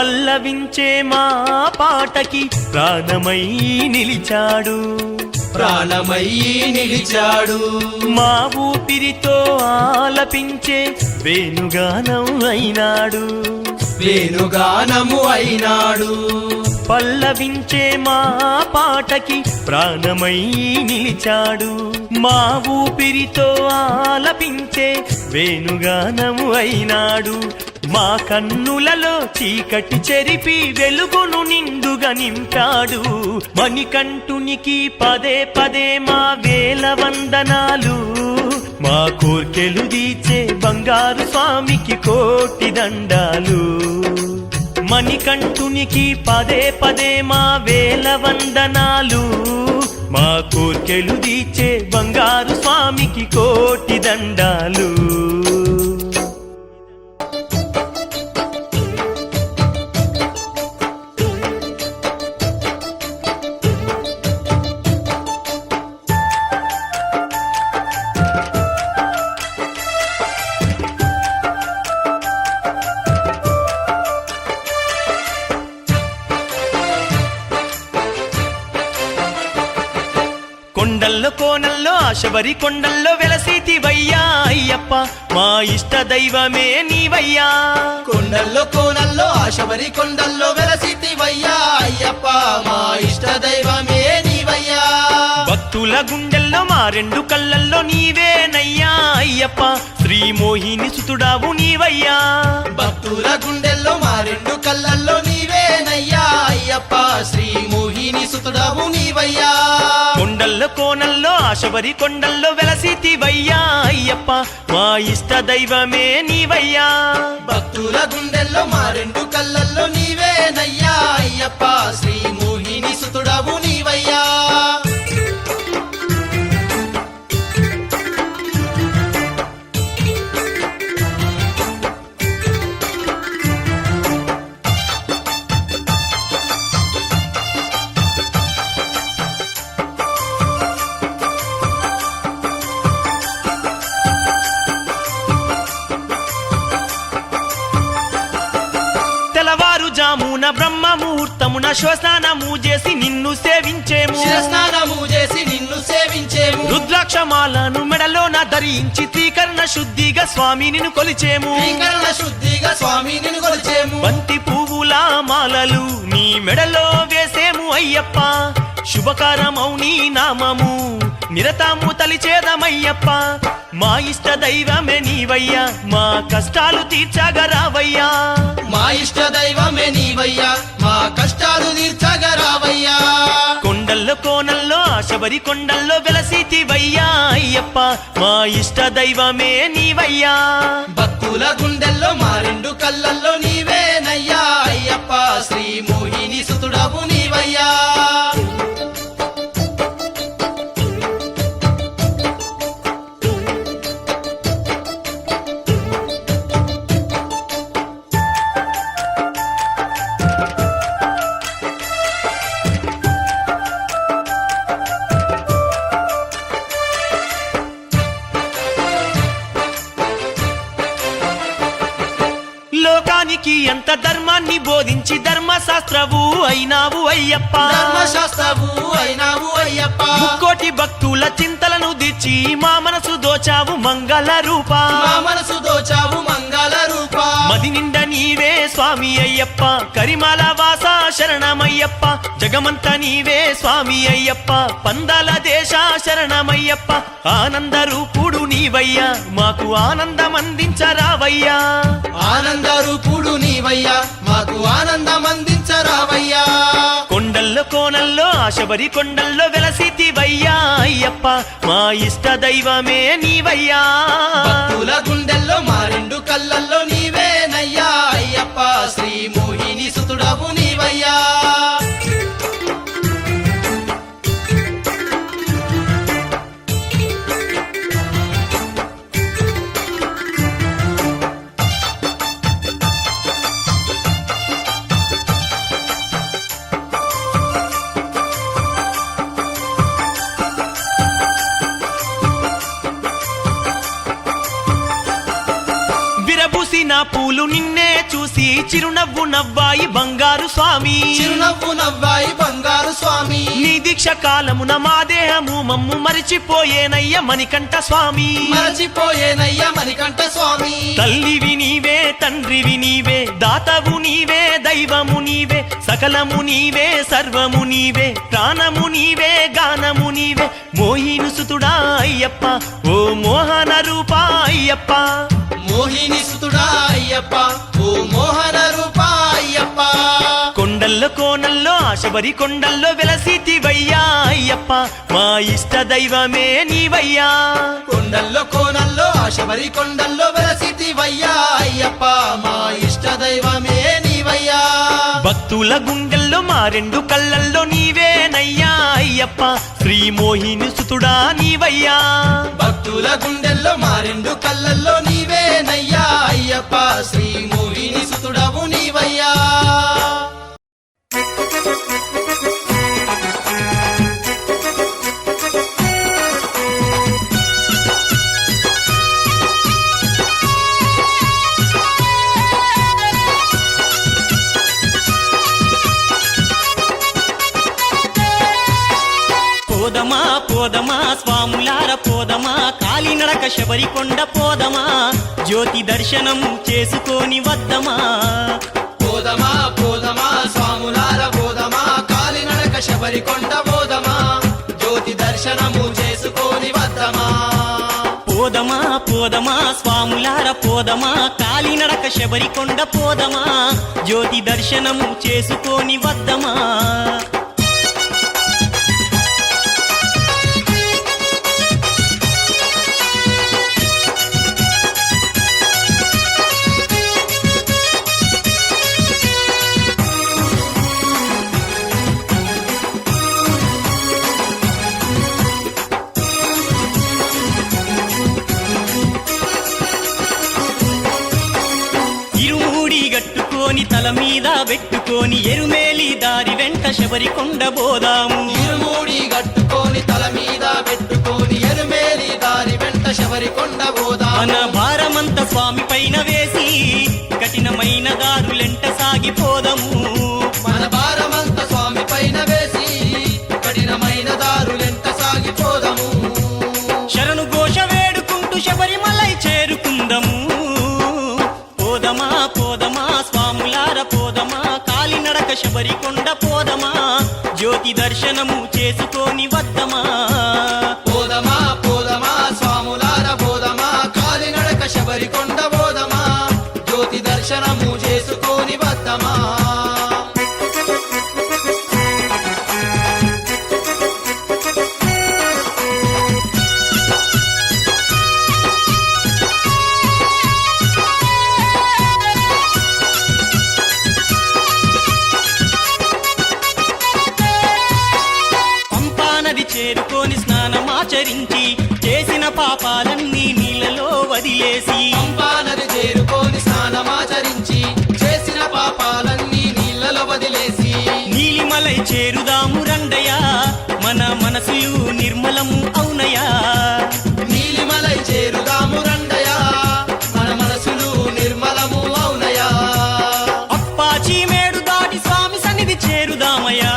పల్లవించే మా పాటకి ప్రాణమై నిలిచాడు, ప్రాణమయ్యి నిలిచాడు. మా ఊపిరితో ఆలపించే వేణుగానం అయినాడు, వేణుగానము అయినాడు. పల్లవించే మా పాటకి ప్రాణమై నిలిచాడు, మా ఊపిరితో ఆలపించే వేణుగానము అయినాడు. మా కన్నులలో చీకటి చెరిపి వెలుగును నిండుగా నింపాడు. మణికంఠునికి పదే పదే మా వేల వందనాలు, మా కోర్కెలు తీర్చే బంగారు స్వామికి కోటి దండాలు. మణికంఠునికి పదే పదే మా వేల వందనాలు, మా కోర్కెలు తీర్చే బంగారు స్వామికి కోటి దండాలు. కొండల్లో కోనల్లో ఆశబరి కొండల్లో వెలసితివయ్యా అయ్యప్ప, మా ఇష్ట దైవమే నీవయ్యా. కొండల్లో కోనల్లో ఆశబరి కొండల్లో వెలసితివయ్యా అయ్యప్ప, మా ఇష్ట దైవమే నీవయ్యా. భక్తుల గుండెల్లో మా రెండు కళ్ళల్లో నీవేనయ్యా అయ్యప్ప, శ్రీ మోహిని సుతుడావు నీవయ్యా. భక్తుల గుండెల్లో మా రెండు కళ్ళల్లో నీవేనయ్యా అయ్యప్ప, శ్రీ మోహిని సుతుడవు నీవయ్యా. కొండల్లో కోనల్లో ఆశబరి కొండల్లో వెలసితివయ్యా అయ్యప్ప, మా ఇష్ట దైవమే నీవయ్యా. భక్తుల గుండెల్లో మా రెండు కళ్ళల్లో నీవేనయ్యా అయ్యప్ప, శ్రీ మోహిని సుతుడవు నీవయ్యా. తెల్లవారుజామున బ్రహ్మ ముహూర్తమున శ్వస్నానము చేసి నిన్ను సేవించేము, శిరస్నానము చేసి నిన్ను సేవించేము. రుద్రాక్షమాలను మెడలోన ధరించి త్రీకరణ శుద్ధిగా స్వామి నిన్ను కొలిచేము, త్రీకరణ శుద్ధిగా స్వామి నిన్ను కొలిచేము. బంతి పువ్వుల మాలలు నీ మెడలో వేసేము అయ్యప్ప, శుభకరమౌ నీ నామము నిరతము తలిచేదమయ్యప్ప. మా ఇష్ట దైవమే నీవయ్యా, మా కష్టాలు తీర్చగరావయ్యా. మా ఇష్ట దైవమే నీవయ్యా, మా కష్టాలు తీర్చగరావయ్యా. కొండల్లో కోనల్లో ఆశబరి కొండల్లో వెలసితివయ్యా అయ్యప్ప, మా ఇష్ట దైవమే నీవయ్యా. భక్తుల గుండెల్లో మా రెండు కళ్ళల్లో నీవేనయ్యా అయ్యప్ప, శ్రీ మోహిని సుతుడవు నీవయ్యా. లోకానికి ఎంత ధర్మాన్ని బోధించి ధర్మశాస్త్రవు అయినావు అయ్యప్ప, ధర్మశాస్త్రవు అయినావు అయ్యప్ప. ముక్కోటి భక్తుల చింతలను దిచ్చి మా మనసు దోచావు మంగళ రూప, మా మనసు దోచావు మంగళ రూప. మది నిండ నీవే స్వామి అయ్యప్ప, కరిమాల వాస శరణమయ్యప్ప. జగమంత నీవే స్వామి అయ్యప్ప, పందాల దేశ శరణమయ్యప్ప. ఆనంద రూపుడు నీవయ్యా, మాకు ఆనందం అందించరావయ్యా. ఆనంద రూపుడు నీవయ్యా, మాకు ఆనందం అందించరావయ్యా. కొండల్లో కోనల్లో ఆశబరి కొండల్లో వెలసితివయ్యా అయ్యప్ప, మా ఇష్ట దైవమే నీవయ్యా. భక్తుల గుండెల్లో మా రెండు కళ్ళల్లో నీవేనయ్యా అయ్యప్ప, శ్రీ మోహిని సుతుడవు నీవయ్యా. విరబూసిన పూలు నిన్నే చూసి చిరునవ్వు నవ్వాయి బంగారు స్వామి చిరునవ్వు నవ్వాయి బంగారు స్వామి నీ దీక్ష కాలమున మా దేహము మమ్ము మరిచిపోయేనయ్య మణికంఠ స్వామి మరచిపోయేనయ్య మణికంఠ స్వామి తల్లివి నీవే తండ్రివి నీవే దాతవు నీవే దైవము నీవే సకలము నీవే సర్వము నీవే ప్రాణము నీవే గానము నీవే మోహిని సుతుడా అయ్యప్ప ఓ మోహన రూపా అయ్యప్ప మోహిని సుతుడా అయ్యప్ప ఓ మోహన రూపా అయ్యప్ప కొండల్లో కోనల్లో ఆశబరి కొండల్లో వెలసితివయ్యా అయ్యప్ప మా ఇష్ట దైవమే నీవయ్యా కొండల్లో కోనల్లో ఆశబరి కొండల్లో వెలసితివయ్యా అయ్యప్ప మా ఇష్ట దైవమే నీవయ్యా భక్తుల గుండెల్లో మా రెండు కళ్ళల్లో నీవేనయ్యా అయ్యప్ప శ్రీ మోహిని సుతుడా నీవయ్యా భక్తుల గుండెల్లో మా రెండు కళ్ళల్లో నీవేనయ్యా అయ్యప్ప శ్రీ మోహిని సుతుడవు నీవయ్యా పోదమా పోదమా స్వాములార పోదమా కాలినడక శబరికొండ పోదమా జ్యోతి దర్శనం చేసుకొని వద్దమా పోదమా పోదమా స్వాములార పోదమా కాలినడక శబరికొండ పోదమా జ్యోతి దర్శనము చేసుకొని వద్దమా పోదమా పోదమా స్వాములార పోదమా కాలినడక శబరికొండ పోదమా జ్యోతి దర్శనము చేసుకొని వద్దమా తల మీద పెట్టుకొని ఎరుమేలి దారి వెంట శబరికొండ పోదాము ఇరుమూడి గట్టుకొని తల మీద పెట్టుకొని ఎరుమేలి దారి వెంట శబరికొండ పోదాము మన భారమంత స్వామి పైన వేసి కఠినమైన దారులెంట సాగిపోదము మన భారమంత స్వామి పైన వేసి కఠినమైన దారులెంట సాగిపోదము శరణు ఘోష వేడుకుంటూ శబరిమలై చేరుకుందము పోదమా పోదమా స్వాములార పోదమా కాలినడక శబరికొండ పోదమా జ్యోతి దర్శనము చేసుకొని వద్దమా పోదమా పోదమా స్వాములార పోదమా కాలినడక శబరికొండ పోదమా జ్యోతి దర్శనము చేసుకొని వద్దమా చేరుకొని స్నానమాచరించి చేసిన పాపాలన్నీ నీళ్ళలో వదిలేసి పంపానది చేరుకొని స్నానమాచరించి చేసిన పాపాలన్నీ నీళ్ళలో వదిలేసి నీలిమలై చేరుదాము రండయా మన మనసులు నిర్మలము అవునయా నీలిమలై చేరుదాము రండయా మన మనసులు నిర్మలము అవునయా అప్పాచి మేడు దాటి స్వామి సన్నిధి చేరుదామయ్యా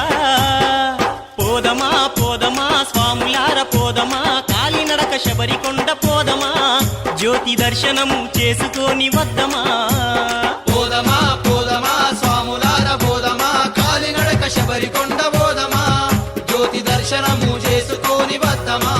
పోదమా పోదమా స్వాములార పోదమా కాలినడక శబరికొండ పోదమా జ్యోతి దర్శనము చేసుకొని వద్దమా పోదమా పోదమా స్వాములార పోదమా కాలినడక శబరికొండ పోదమా జ్యోతి దర్శనము చేసుకొని వద్దమా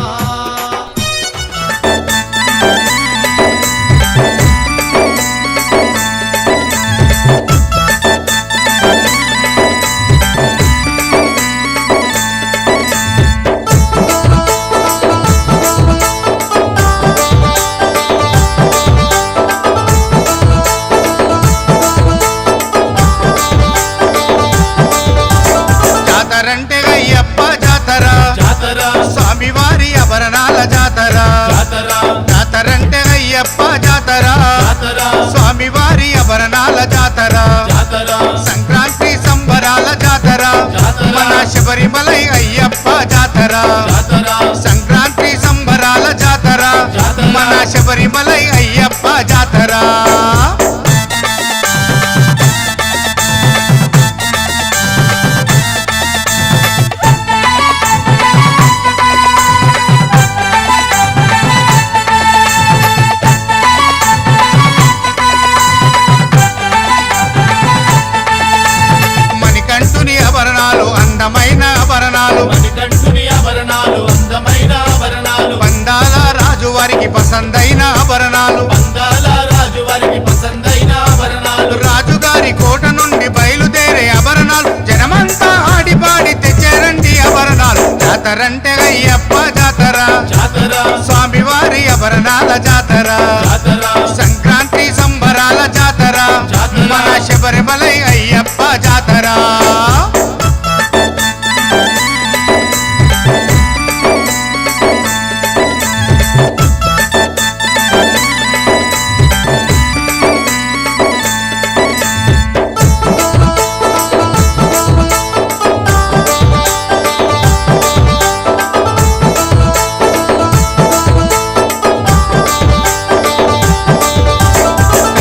జాతరంటే అయ్యప్ప జాతర జాతర స్వామివారి ఆభరణాల జాతర జాతర జాతరంటే అయ్యప్ప జాతర జాతర స్వామివారి ఆభరణాల జాతర జాతర సంక్రాంతి సంబరాల జాతర జాతర మన శబరిమలై అయ్యప్ప జాతర జాతర సంక్రాంతి సంబరాల జాతర జాతర మన శబరిమలై అయ్యప్ప జాతర జాతర స్వామివారి ఆభరణాల జాతర జాతర సంక్రాంతి సంబరాల జాతర జాతర. మన శబరిమలై అయ్యప్ప జాతర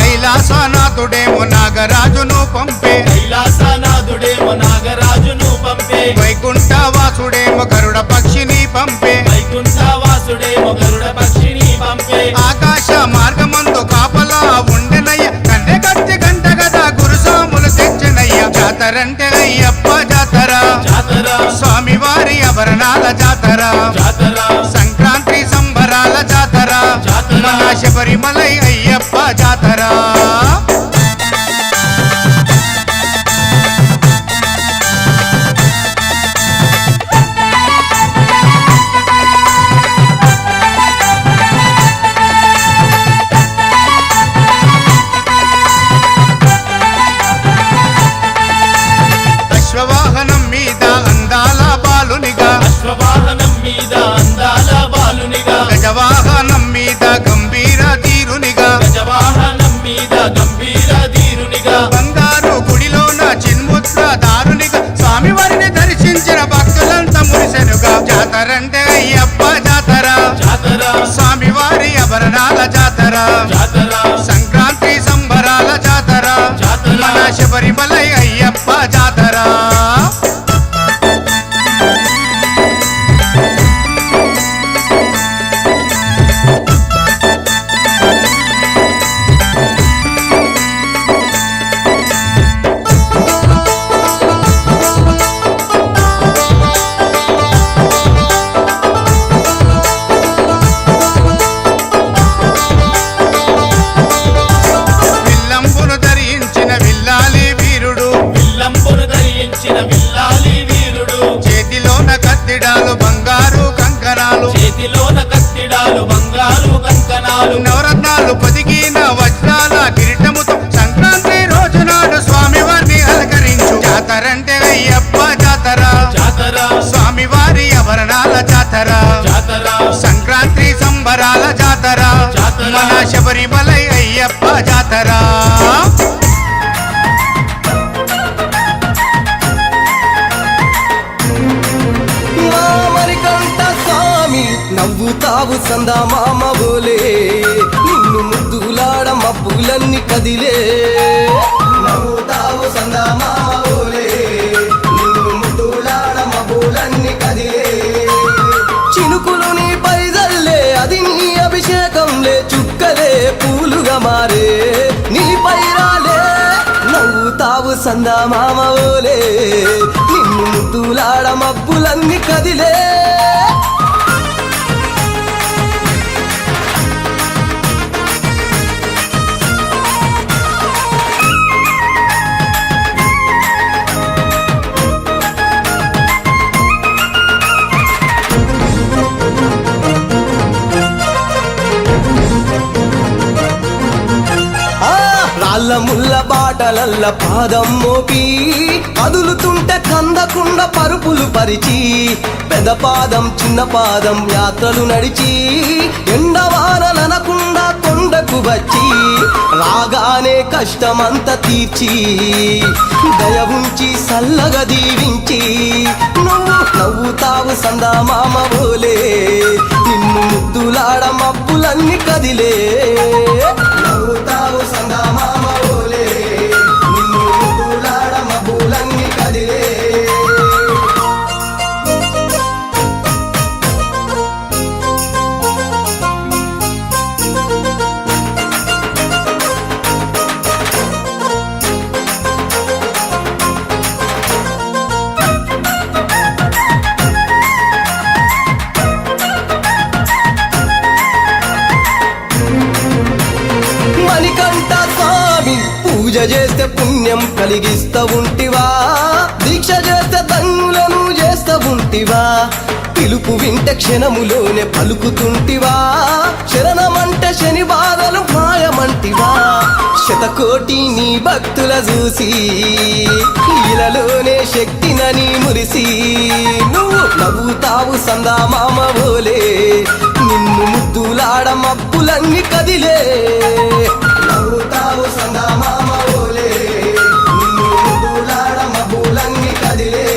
కైలాసనాథుడేమో నాగరాజును పంపే కైలాసనాథుడేమో నాగరాజును పంపే వైకుంఠవాసుడేమో గరుడ పక్షిని పంపే వైకుంఠవాసుడేమో గరుడ పక్షిని పంపే ఆకాశ మార్గమందు కాపలా ఉండెనయ్య కన్నె కత్తి గంట గదా గురుసాములు తెచ్చనయ్య జాతరంటే అయ్యప్ప జాతర జాతర స్వామివారి ఆభరణాల జాతర జాతర సంక్రాంతి సంబరాల జాతర జాతర. మన శబరిమలై అయ్యప్ప జాతర అశ్వవాహనం మీద అందాల బాలునిగా అశ్వవాహనం మీద అందాల బాలునిగా గజవాహనం మీద గంభీర తీరునిగా గజవాహనం మీద గంభీర ధీరునిగా బంగారు గుడిలోన చిన్ముద్ర దారునిగా స్వామివారిని దర్శించిన భక్తులంతా మురిసెనుగా జాతరంటే అయ్యప్ప జాతర జాతర స్వామివారి ఆభరణాల జాతర జాతర సంక్రాంతి సంబరాల జాతర జాతర. మన శబరిమలై అయ్యప్ప జాతర విల్లంబును ధరించిన విల్లాలి వీరుడు విల్లంబును ధరించిన విల్లాలి వీరుడు చేతిలోన కత్తిడాలు బంగారు కంకణాలు చేతిలోన కత్తిడాలు బంగారు కంకణాలు నవరత్నాలు పొదిగిన వజ్రాల కిరీటముతో సంక్రాంతి రోజు నాడు స్వామివారిని అలంకరించు జాతరంటే అయ్యప్ప జాతర జాతర స్వామివారి ఆభరణాల జాతర జాతర సంక్రాంతి సంబరాల జాతర జాతర. మన శబరిమలై అయ్యప్ప జాతర మామరికంట స్వామి నవ్వుతావు సందా మామ బోలే నిన్ను ముద్దులాడ మబ్బులన్నీ కదిలే నవ్వుతావు సందా మామ బోలే నిన్ను ముద్దులాడ మబ్బులన్నీ కదిలే చినుకులు నీ పైదల్లే అది నీ అభిషేకంలే చుక్కలే పూలుగా మారే నీ పైరాలే నవ్వుతావు సందా మామ ఓలే నిన్ను ముద్దులాడ మబ్బులన్నీ కదిలే రాళ్ళ ముళ్ళ బాటలల్ల పాదం మోపి కదులుతుంటే కందకుండ పరుపులు పరిచి పెద్ద పాదం చిన్న పాదం యాత్రలు నడిచి ఎండవానలనకుండా కొండకు వచ్చి రాగానే కష్టమంత తీర్చి దయ ఉంచి సల్లగా దీవించి నువ్వు నవ్వుతావు సందా మామ బోలే నిన్ను ముద్దులాడ మబ్బులన్నీ కదిలే నవ్వుతావు సందా మామ బోలే నిన్ను ముద్దులాడ మబ్బులన్నీ కదిలే పూజ చేస్తే పుణ్యం కలిగిస్తా ఉంటివా, దీక్ష చేస్తే ధన్యులను చేస్తా ఉంటివా, పిలుపు వింటే క్షణములోనే పలుకుతుంటివా శరణమంటే శని బాధలు మాయమంటివా శతకోటి నీ భక్తుల చూసి ఇలలోనే శక్తినని మురిసి నువ్వు నవ్వుతావు సందా మామ బోలే నిన్ను ముద్దులాడ మబ్బులన్నీ కదిలే నవ్వుతావు సందా మామ బోలే నిన్ను ముద్దులాడ మబ్బులన్నీ కదిలే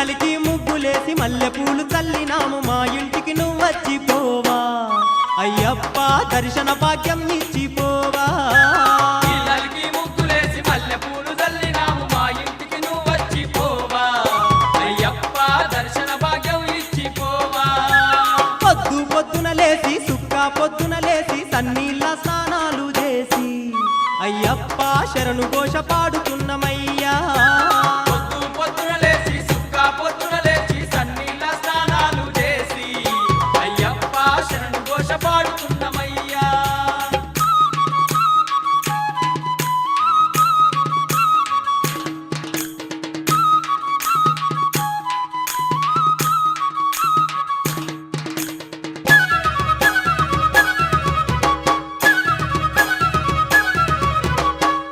ఇల్లాలికి ముగ్గులేసి మల్లె పూలు చల్లినాము మా ఇంటికి నువ్వు వచ్చిపోవా అయ్యప్ప దర్శన భాగ్యం ఇచ్చిపోవా ఇళ్ళకి ముగ్గులేసి మల్లె పూలు చల్లినాము మా ఇంటికి నువ్వు వచ్చిపోవా అయ్యప్ప దర్శన భాగ్యం ఇచ్చిపోవా పొద్దు పొద్దున లేసి సుక్క పొద్దున లేసి సన్నీళ్ళ స్నానాలు చేసి అయ్యప్ప శరణు ఘోష పాడుతున్నమయ్యా పొద్దు పొద్దున లేచి సుక్క పొద్దున లేచి సన్నీళ్ళ స్నానాలు చేసి అయ్యప్ప శరణు ఘోష పాడుతున్నమయ్యా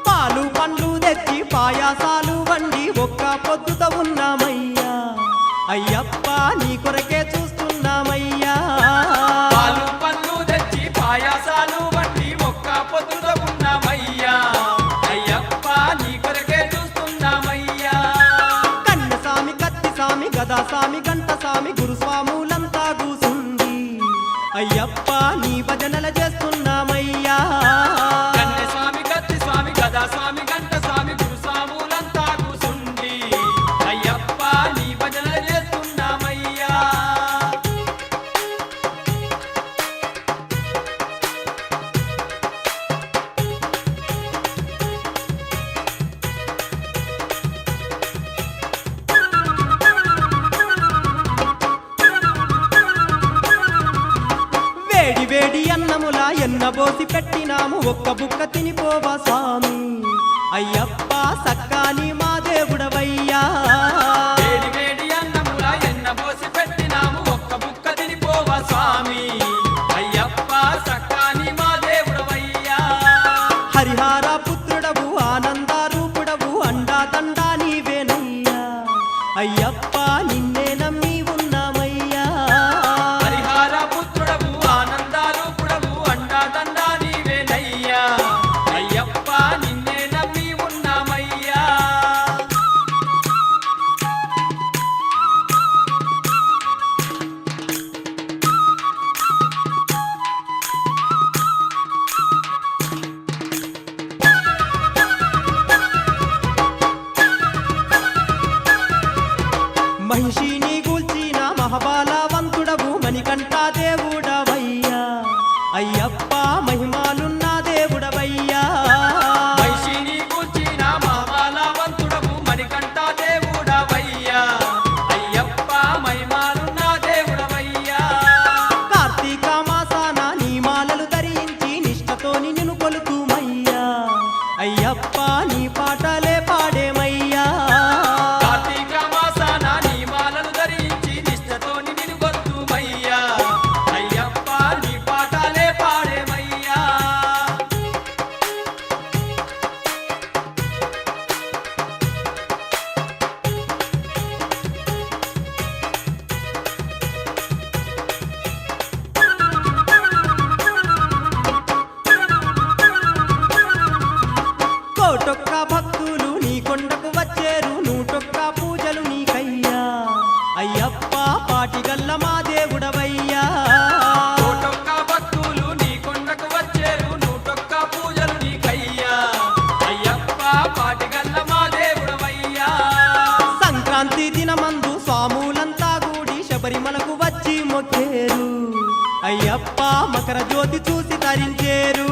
పాలు పండ్లు తెచ్చి పాయాసాలు వండి ఒక్క పొద్దుతో ఉన్నామయ్యా అయ్యప్ప నీ కొరకే చూస్తున్నామయ్యా పాలు పళ్ళు తెచ్చి పాయాసాలు వండి ఒక్క పొద్దుతో ఉన్నామయ్యా అయ్యప్ప నీ కొరకే చూస్తున్నామయ్యా కన్న సామి కత్తి సామి గదా సామి గంట సామి గురుస్వాములంతా కూసుండి అయ్యప్ప నీ భజనల చేస్తున్నామయ్యా కన్నె స్వామి కత్తి స్వామి గదా స్వామి గంట స్వామి గురు స్వాములంతా కూసుండి అయ్యప్ప నీ భజన చేస్తున్నామయ్యా వేడి వేడి అన్నములా ఎన్నబోసి పెట్టినాము ఒక్క బుక్క తినిపోవా స్వామి అయ్యప్ప సక్కాని మా దేవుడవయ్యా వేడి వేడి అన్నముల ఎన్న పోసి పెట్టినాము ఒక్క బుక్క తినిపోవా స్వామి అయ్యప్ప సక్కాని మా దేవుడవయ్యా హరిహార పుత్రుడవు ఆనంద రూపుడవు అండా దండా నీవేనయ్యా అయ్యప్ప నిన్నే నమ్మి ఉన్నామయ్యా హరిహార పుత్రుడవు ఆనందారూపుడవు అండా దండా నీవేనయ్యా అయ్యప్ప నిన్నే నమ్మి ఉన్నామయ్యా మహిషిని గూల్చిన మహాబలవంతుడవు మణికంఠ దేవుడవయ్యా అయ్యప్ప మహిమాలున్న దేవుడవయ్యా వైశిని కూర్చిన మహాబలవంతుడవు మణికంఠ దేవుడవయ్యా అయ్యప్ప మహిమాలున్న దేవుడవయ్యా కార్తీక మాసాన నీ మాలలు ధరించి నిష్టతోని నిన్ను కొలుతుమయ్యా అయ్యప్ప నీ పాటలే పాడేమయ్యా కార్తీక మాసాన నీ మాలలు ధరించి నిష్టతోని నిన్ను గొంతుమయ్యా అయ్యప్ప నీ పాటలే పాడేమయ్యా కోటొక్క భక్తులు నీ కొండకు వచ్చేరు నూటొక్క పూజలు నీకయ్యా అయ్యప్ప పాటిగల్ల మా దేవుడవయ్యా కోటొక్క భక్తులు నీ కొండకు వచ్చేరు నూటొక్క పూజలు నీకయ్యా అయ్యప్ప పాటిగల్ల మా దేవుడవయ్యా సంక్రాంతి దినమందు స్వాములంతా కూడి శబరిమలకు వచ్చి మొక్కేరు అయ్యప్ప మకర జ్యోతి చూసి తరించేరు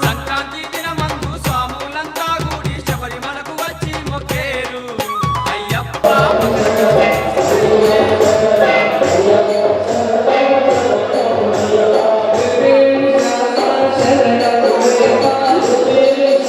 సంక్రాంతి దినమందు స్వాములంతా కూడి శబరిమలకు వచ్చి మొక్కేరు అయ్యప్ప శరణయ్యప్ప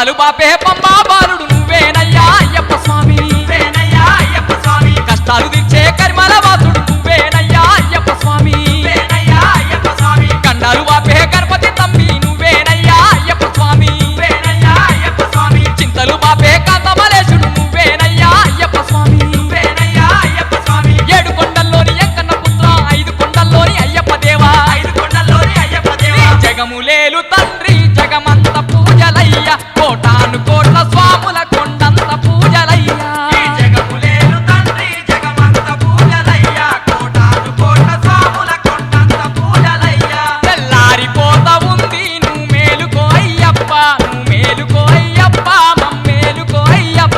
పాపాలు బాపే పంబా బాలుడు నువ్వేనయ్యా అయ్యప్ప స్వామి నువ్వేనయ్యా అయ్యప్ప స్వామి కష్టాలు తీర్చే కరిమల వాసుడు నువ్వేనయ్యా అయ్యప్ప స్వామి నువ్వేనయ్యా అయ్యప్ప స్వామి కండాలు బాపే గణపతి తమ్మి నువ్వేనయ్యా అయ్యప్ప స్వామి నువ్వేనయ్యా అయ్యప్ప స్వామి చింతలు బాపే కాంతమలేశుడు నువ్వేనయ్యా అయ్యప్ప స్వామి నువ్వేనయ్యా అయ్యప్ప స్వామి ఏడు కొండల్లోని ఎంకన్న పుత్ర ఐదు కొండల్లోని అయ్యప్ప దేవా ఐదు కొండల్లోని అయ్యప్ప దేవా జగములేలు తండ్రి జగమంత పూజలయ్య కోటాను కోట్ల స్వాముల కొండంత పూజలయ్యా జగములేలు తండ్రి జగమంత పూజలయ్య కోటాను కోట్ల స్వాముల కొండంత పూజలయ్యా తెల్లారిపోతా ఉంది నువ్వు మేలుకో అయ్యప్ప నువ్వు మేలుకో అయ్యప్ప మమ్మేలుకో అయ్యప్ప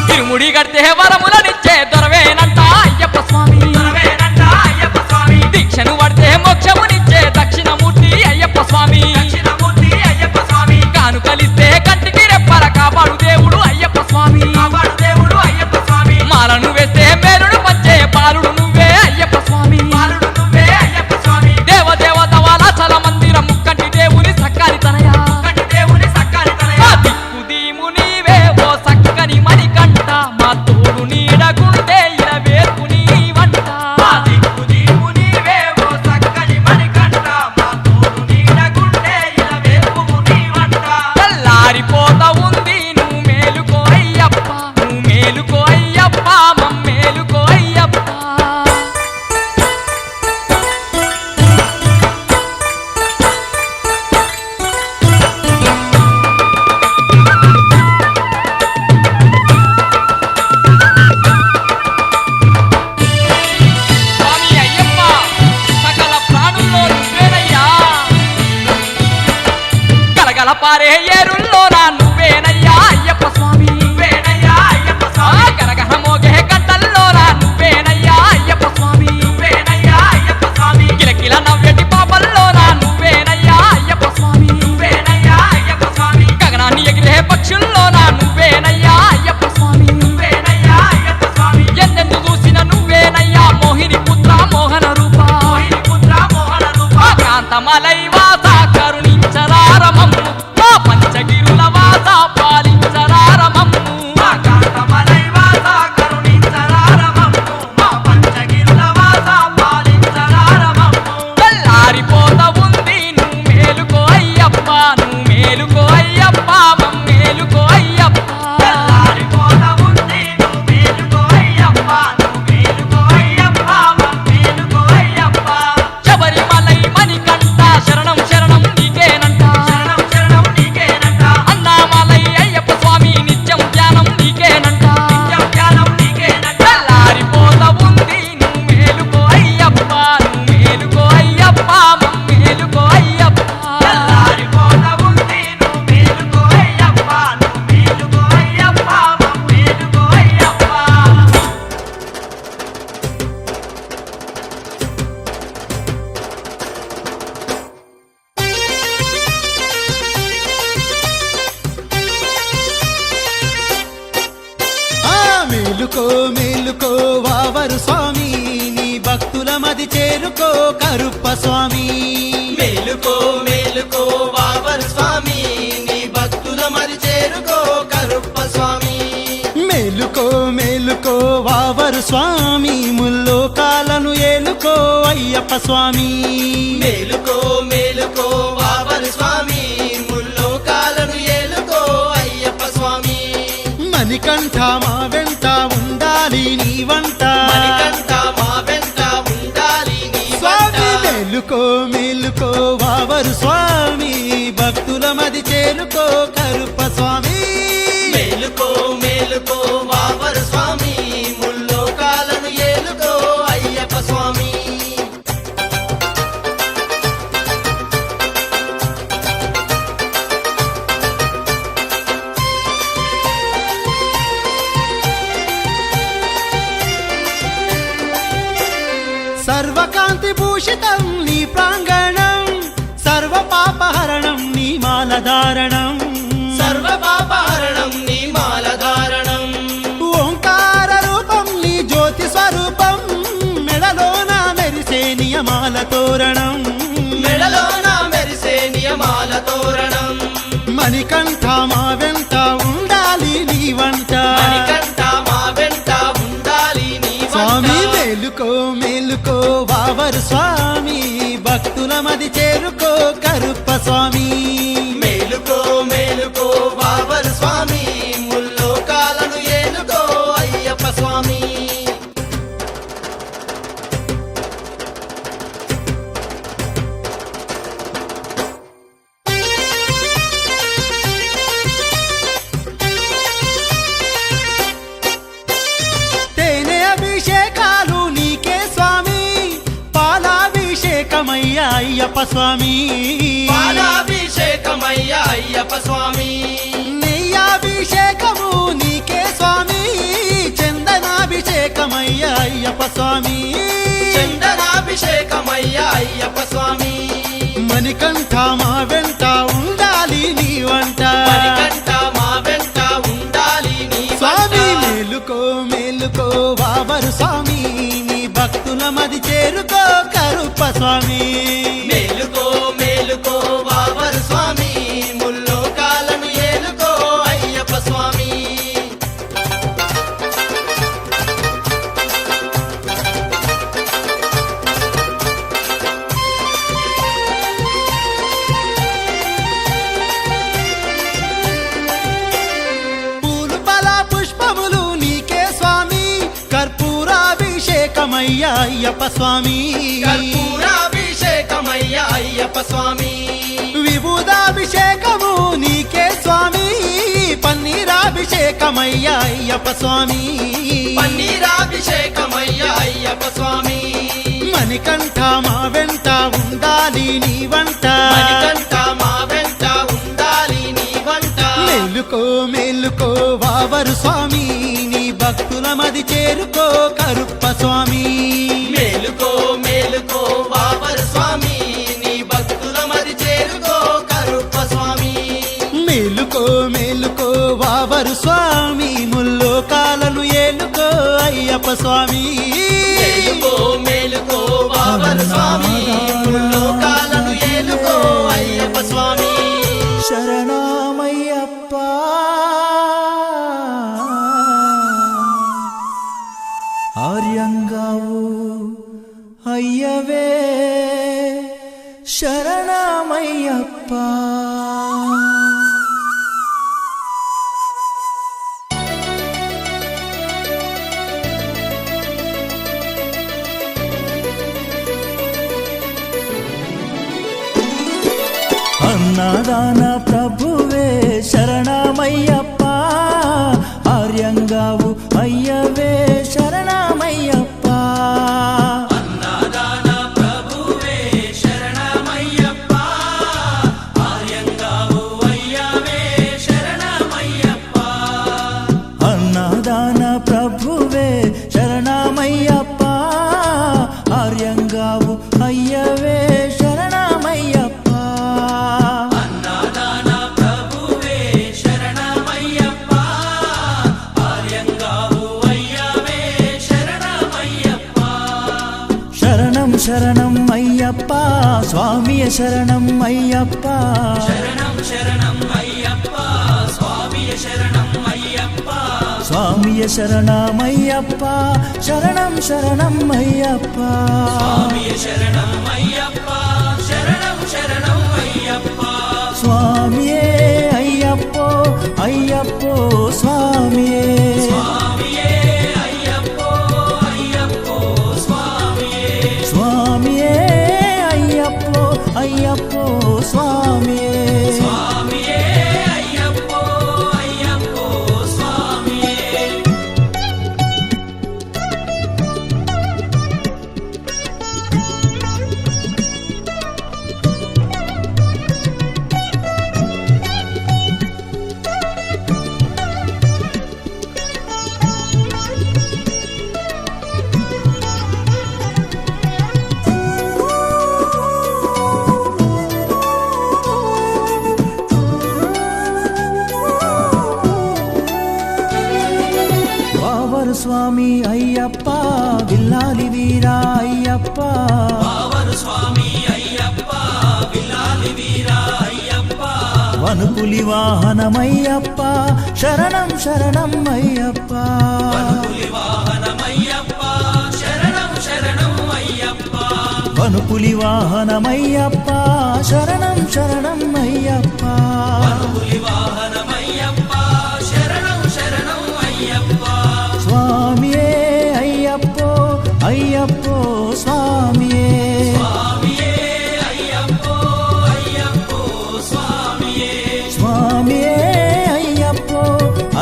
తిరుముడి కడితే వరములనిచ్చే దొరవేనంట అయ్యప్ప స్వామి దొరవేనంట అయ్యప్ప స్వామి దీక్షను పడితే మోక్షమునిచ్చే దక్షిణమూర్తి అయ్యప్ప స్వామి దక్షిణమూర్తి అయ్యప్ప స్వామి కానుకలిస్తే కంటికి రెప్పర కాపాడు దేవుడు అయ్యప్ప స్వామి కాపాడు దేవుడు అయ్యప్ప స్వామి మాలను వేస్తే మేలుడు పంచే బాలుడు నువ్వే అయ్యప్ప స్వామి బాలుడు నువ్వే అయ్యప్ప స్వామి దేవదేవత వాలాచల మందిరం ముక్కంటి దేవుని సక్కారి తనయా ముక్కంటి దేవుని సక్కారి తనయా దిక్కు దీము నీవే ఓ సక్కని మణికంఠ మా తోడు నీడగుంటే ఇలా వేర్పు నీ వంట దిక్కు దీము నీవే ఓ సక్కని మణికంఠ మా తోడు నీడగుంటే ఇలా వేర్పు నీ వంట తెల్లారిపోతా ఉంది నువ్వు మేలుకో అయ్యప్ప నువ్వు మేలుకో అయ్యప్ప మమ్మేలుకో అయ్యప్ప స్వామి అయ్యప్ప సకల ప్రాణుల్లో నువ్వేనయ్యా గలగల పారే ఏరుల్లో నా నువ్వేనయ్యా అయ్యప్ప స్వామి నువ్వేనయ్యా అయ్యప్ప స్వామి గరగర మోగే గంటల్లో నా నువ్వేనయ్యా అయ్యప్ప స్వామి నువ్వేనయ్యా అయ్యప్ప స్వామి కిలకిల నవ్వెటి పాపల్లో నా నువ్వేనయ్యా అయ్యప్ప స్వామి నువ్వేనయ్యా అయ్యప్ప స్వామి గగనాన్ని ఎగిరే పక్షుల్లో నా నువ్వేనయ్యా అయ్యప్ప స్వామి నువ్వేనయ్యా అయ్యప్ప స్వామి ఎందెందు చూసిన నువ్వేనయ్యా మోహిని పుత్ర మోహన రూప మోహిని పుత్ర మోహన రూప కాంతమలై వాస కరుణించరారమమ్ము మా పంచగిరుల వాస పాలించరారమమ్ము కాంతమలై వాస కరుణించరారమమ్ము మా పంచగిరుల వాస పాలించరారమమ్ము తెల్లారిపోతా ఉంది నువ్వు మేలుకో అయ్యప్ప నువ్వు మేలుకో అయ్యప్ప మమ్మేలుకో అయ్యప్ప తెల్లారిపోతా ఉంది నువ్వు మేలుకో అయ్యప్ప నువ్వు మేలుకో అయ్యప్ప మమ్మేలుకో అయ్యప్ప శబరిమలై మణికంఠ శరణం శరణం నీకేనంట శరణం శరణం నీకేనంట అన్నామలై అయ్యప్ప స్వామి నిత్యం ధ్యానం నీకేనంట నిత్యం ధ్యానం నీకేనంట తెల్లారిపోతా ఉంది నువ్వు మేలుకో అయ్యప్ప నువ్వు మేలుకో అయ్యప్ప మమ్మేలుకో అయ్యప్ప తెల్లారిపోతా ఉంది నువ్వు మేలుకో అయ్యప్ప నువ్వు మేలుకో అయ్యప్ప మమ్మేలుకో అయ్యప్ప మేలుకో మేలుకో వావరు స్వామి నీ భక్తుల మది చేరుకో కరుప్ప స్వామి మేలుకో మేలుకో వావరు స్వామి నీ భక్తుల మరి చేరుకో కరుప్ప స్వామి మేలుకో మేలుకో వావరు స్వామి ముల్లోకాలను ఏలుకో అయ్యప్ప స్వామి మేలుకో మేలుకో వావరు స్వామి ముల్లోకాలను ఏలుకో అయ్యప్ప స్వామి మణికంఠ మా వెంట ఉండాలి నీ వంట మణికంఠ మా వెంట ఉండాలి నీ స్వామి వెంట. మేలుకో మేలుకో వావరు స్వామి భక్తుల మది చేరుకో కరుప్ప స్వామి మేలుకో మేలుకో వావరు స్వామి ముల్లోకాలను ఏలుకో అయ్యప్ప స్వామి సర్వకాంతి భూషణ భూషితం నీ ప్రాంగణం సర్వ పాపహరణం నీ మాలధారణం సర్వ పాపహరణం నీ మాలధారణం ఓంకార రూపం నీ జ్యోతి స్వరూపం మెడలోన మెరిసే నియమాల తోరణం మెడలోన మెరిసే నియమాల తోరణం మణికంఠ మా వెంట ఉండాలి నీ వంట మణికంఠ మా వెంట ఉండాలి నీ స్వామి మేలుకో మేలుకో వావరు స్వామి భక్తుల మది చేరుకో కరుప్ప స్వామి మేలుకో మేలుకో బాబర్ స్వామి ముల్లోకాలను ఏలుకో అయ్యప్ప స్వామి తేనె అభిషేకాలు నీకే స్వామి పాలాభిషేకమయ్యా అయ్యప్ప స్వామి పాలాభిషేకమయ్యా అయ్యప్ప స్వామి నెయ్యాభిషేకము నీకే స్వామి చందనాభిషేకమయ్యా అయ్యప్ప స్వామి చందనాభిషేకమయ్యా అయ్యప్ప స్వామి మణికంఠ మా వెంట ఉండాలి నీ వంట మణికంఠ మా వెంట ఉండాలి నీ స్వామి మేలుకో మేలుకో బాబరు స్వామి నీ భక్తుల మది చేరుకో కరుప్ప స్వామి మేలుకో మేలుకో బాబర్ స్వామి ముల్లోకాలను ఏలుకో అయ్యప్ప స్వామి పూలు ఫల పుష్పములు నీకే స్వామి కర్పూరాభిషేకమయ్యా అయ్యప్ప స్వామి కర్పూరాభిషేకమయ్యా అయ్యప్ప స్వామి విభూదాభిషేకము నీకే స్వామి పన్నీరాభిషేకమయ్యా అయ్యప్ప స్వామి పన్నీరాభిషేకమయ్యా అయ్యప్ప స్వామి మణికంఠ మా వెంట ఉండాలి నీ వంట మణికంఠ మా వెంట ఉండాలి నీ వంట మేలుకో మేలుకో వావరు స్వామి నీ భక్తుల మది చేరుకో కరుప్ప స్వామి మేలుకో మేలుకో బాబర్ స్వామి నీ భక్తుల మది చేరుకో కరుప్ప స్వామి మేలుకో మేలుకో వావరు స్వామి ముల్లోకాలను ఏలుకో అయ్యప్ప స్వామి మేలుకో మేలుకో బాబర్ స్వామి ముల్లోకాలను ఏలుకో అయ్యప్ప స్వామి శరణమయ్యప్ప ఆర్యంగావు అయ్యవే శరణమయ్యప్ప అన్నదాన ప్రభువే శరణమయ్యప్ప ఆర్యంగావు అయ్యవే శరణమయ్యప్ప అన్నదాన ప్రభువే శరణమయ్యప్ప ఆర్యంగావు అయ్యవే శరణమయ్యప్ప అన్నదాన ప్రభువే శరణమయ్యప్ప ఆర్యంగావు అయ్యవే శరణమయ్యప్ప అన్నదాన ప్రభువే శరణమయ్యప్ప ఆర్యంగావు అయ్యవే శరణమయ్యప్ప శరణం శరణం అయ్యప్ప స్వామియ శరణం అయ్యప్ప శరణం శరణం అయ్యప్ప స్వామియ శరణం అయ్యప్ప స్వామియ శరణమయ్యప్ప శరణం శరణం అయ్యప్ప స్వామియ శరణం అయ్యప్ప శరణం శరణం అయ్యప్ప స్వామియే అయ్యప్పో అయ్యప్పో స్వామియే స్వామియే అయ్యప్పో అయ్యప్పో స్వామియే స్వామియే అయ్యప్పో అయ్యప్పో స్వామియే స్వామియే అయ్యప్పో అయ్యప్పో స్వామియే స్వామి అయ్యప్ప విల్లాలి వీరా అయ్యప్ప వావరు స్వామి అయ్యప్ప విల్లాలి వీరా అయ్యప్ప వనుపులి వాహనమయ్యప్ప శరణం శరణం అయ్యప్ప పులి వాహనమయ్యప్ప శరణం శరణం అయ్యప్ప వనుపులి వాహనమయ్యప్ప శరణం శరణం అయ్యప్ప పులి వాహనమయ్యప్ప శరణం శరణం అయ్యప్ప స్వామియే అయ్యప్పో అయ్యప్పో స్వామియే స్వామియే అయ్యప్పో అయ్యప్పో స్వామియే స్వామియే అయ్యప్పో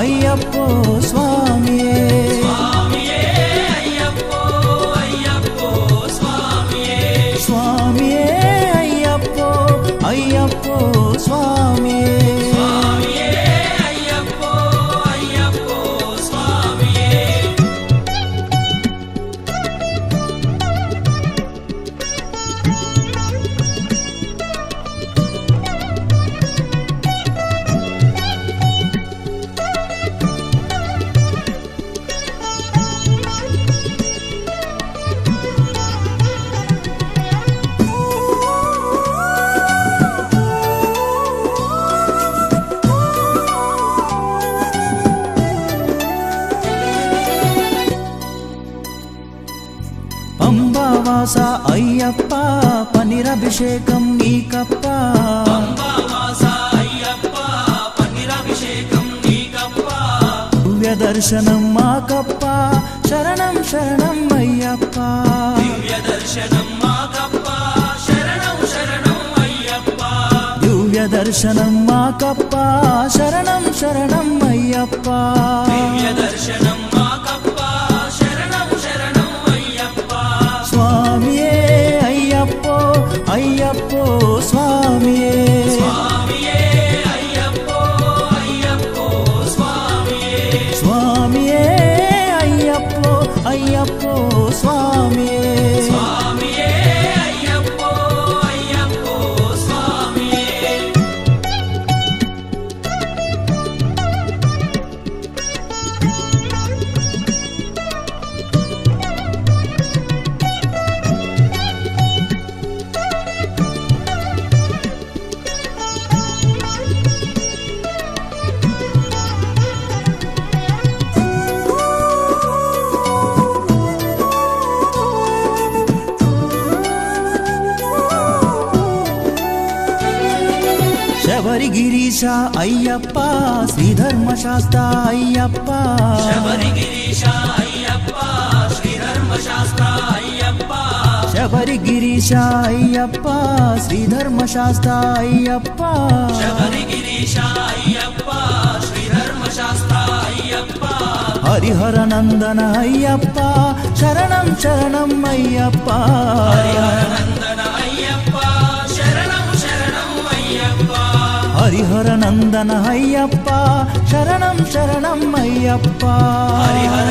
అయ్యప్పో స్వామియే స్వామియే అయ్యప్పో అయ్యప్పో స్వామియే స్వామియే అయ్యప్పో అయ్యప్పో స్వామియే స్వామియే అయ్యప్పో అయ్యప్పో స్వామియే పంబావాస అయ్యప్ప పనిరభిషేకం నీకప్ప అంబావాస అయ్యప్ప పన్నీరాభిషేకం నీకప్ప దివ్య దర్శనం మాకప్ప శరణం శరణం అయ్యప్ప దివ్య దర్శనం మాకప్ప శరణం శరణం అయ్యప్ప దివ్య దర్శనం మాకప్ప శరణం శరణం అయ్యప్ప దివ్య దర్శనం మాకప్ప శరణం శరణం అయ్యప్ప స్వామియే అయ్యప్పో అయ్యప్పో స్వామియే స్వామియే అయ్యప్పో అయ్యప్పో స్వామియే స్వామియే అయ్యప్పో అయ్యప్పో స్వామియే స్వామియే అయ్యప్పో అయ్యప్పో స్వామియే శబరిగిరీశ అయ్యప్ప శ్రీధర్మశాస్త్ర అయ్యప్ప శబరిగిరీశ అయ్యప్ప శ్రీధర్మశాస్త్ర అయ్యప్ప శబరిగిరీశ అయ్యప్ప శ్రీధర్మశాస్త్ర అయ్యప్ప శబరిగిరీశ అయ్యప్ప శ్రీధర్మశాస్త్ర అయ్యప్ప హరిహర నందన అయ్యప్ప శరణం శరణం అయ్యప్ప నందన అయ్యప్ప శరణం శరణం అయ్యప్ప హరిహర నందన అయ్యప్ప శరణం శరణం అయ్యప్ప హరిహర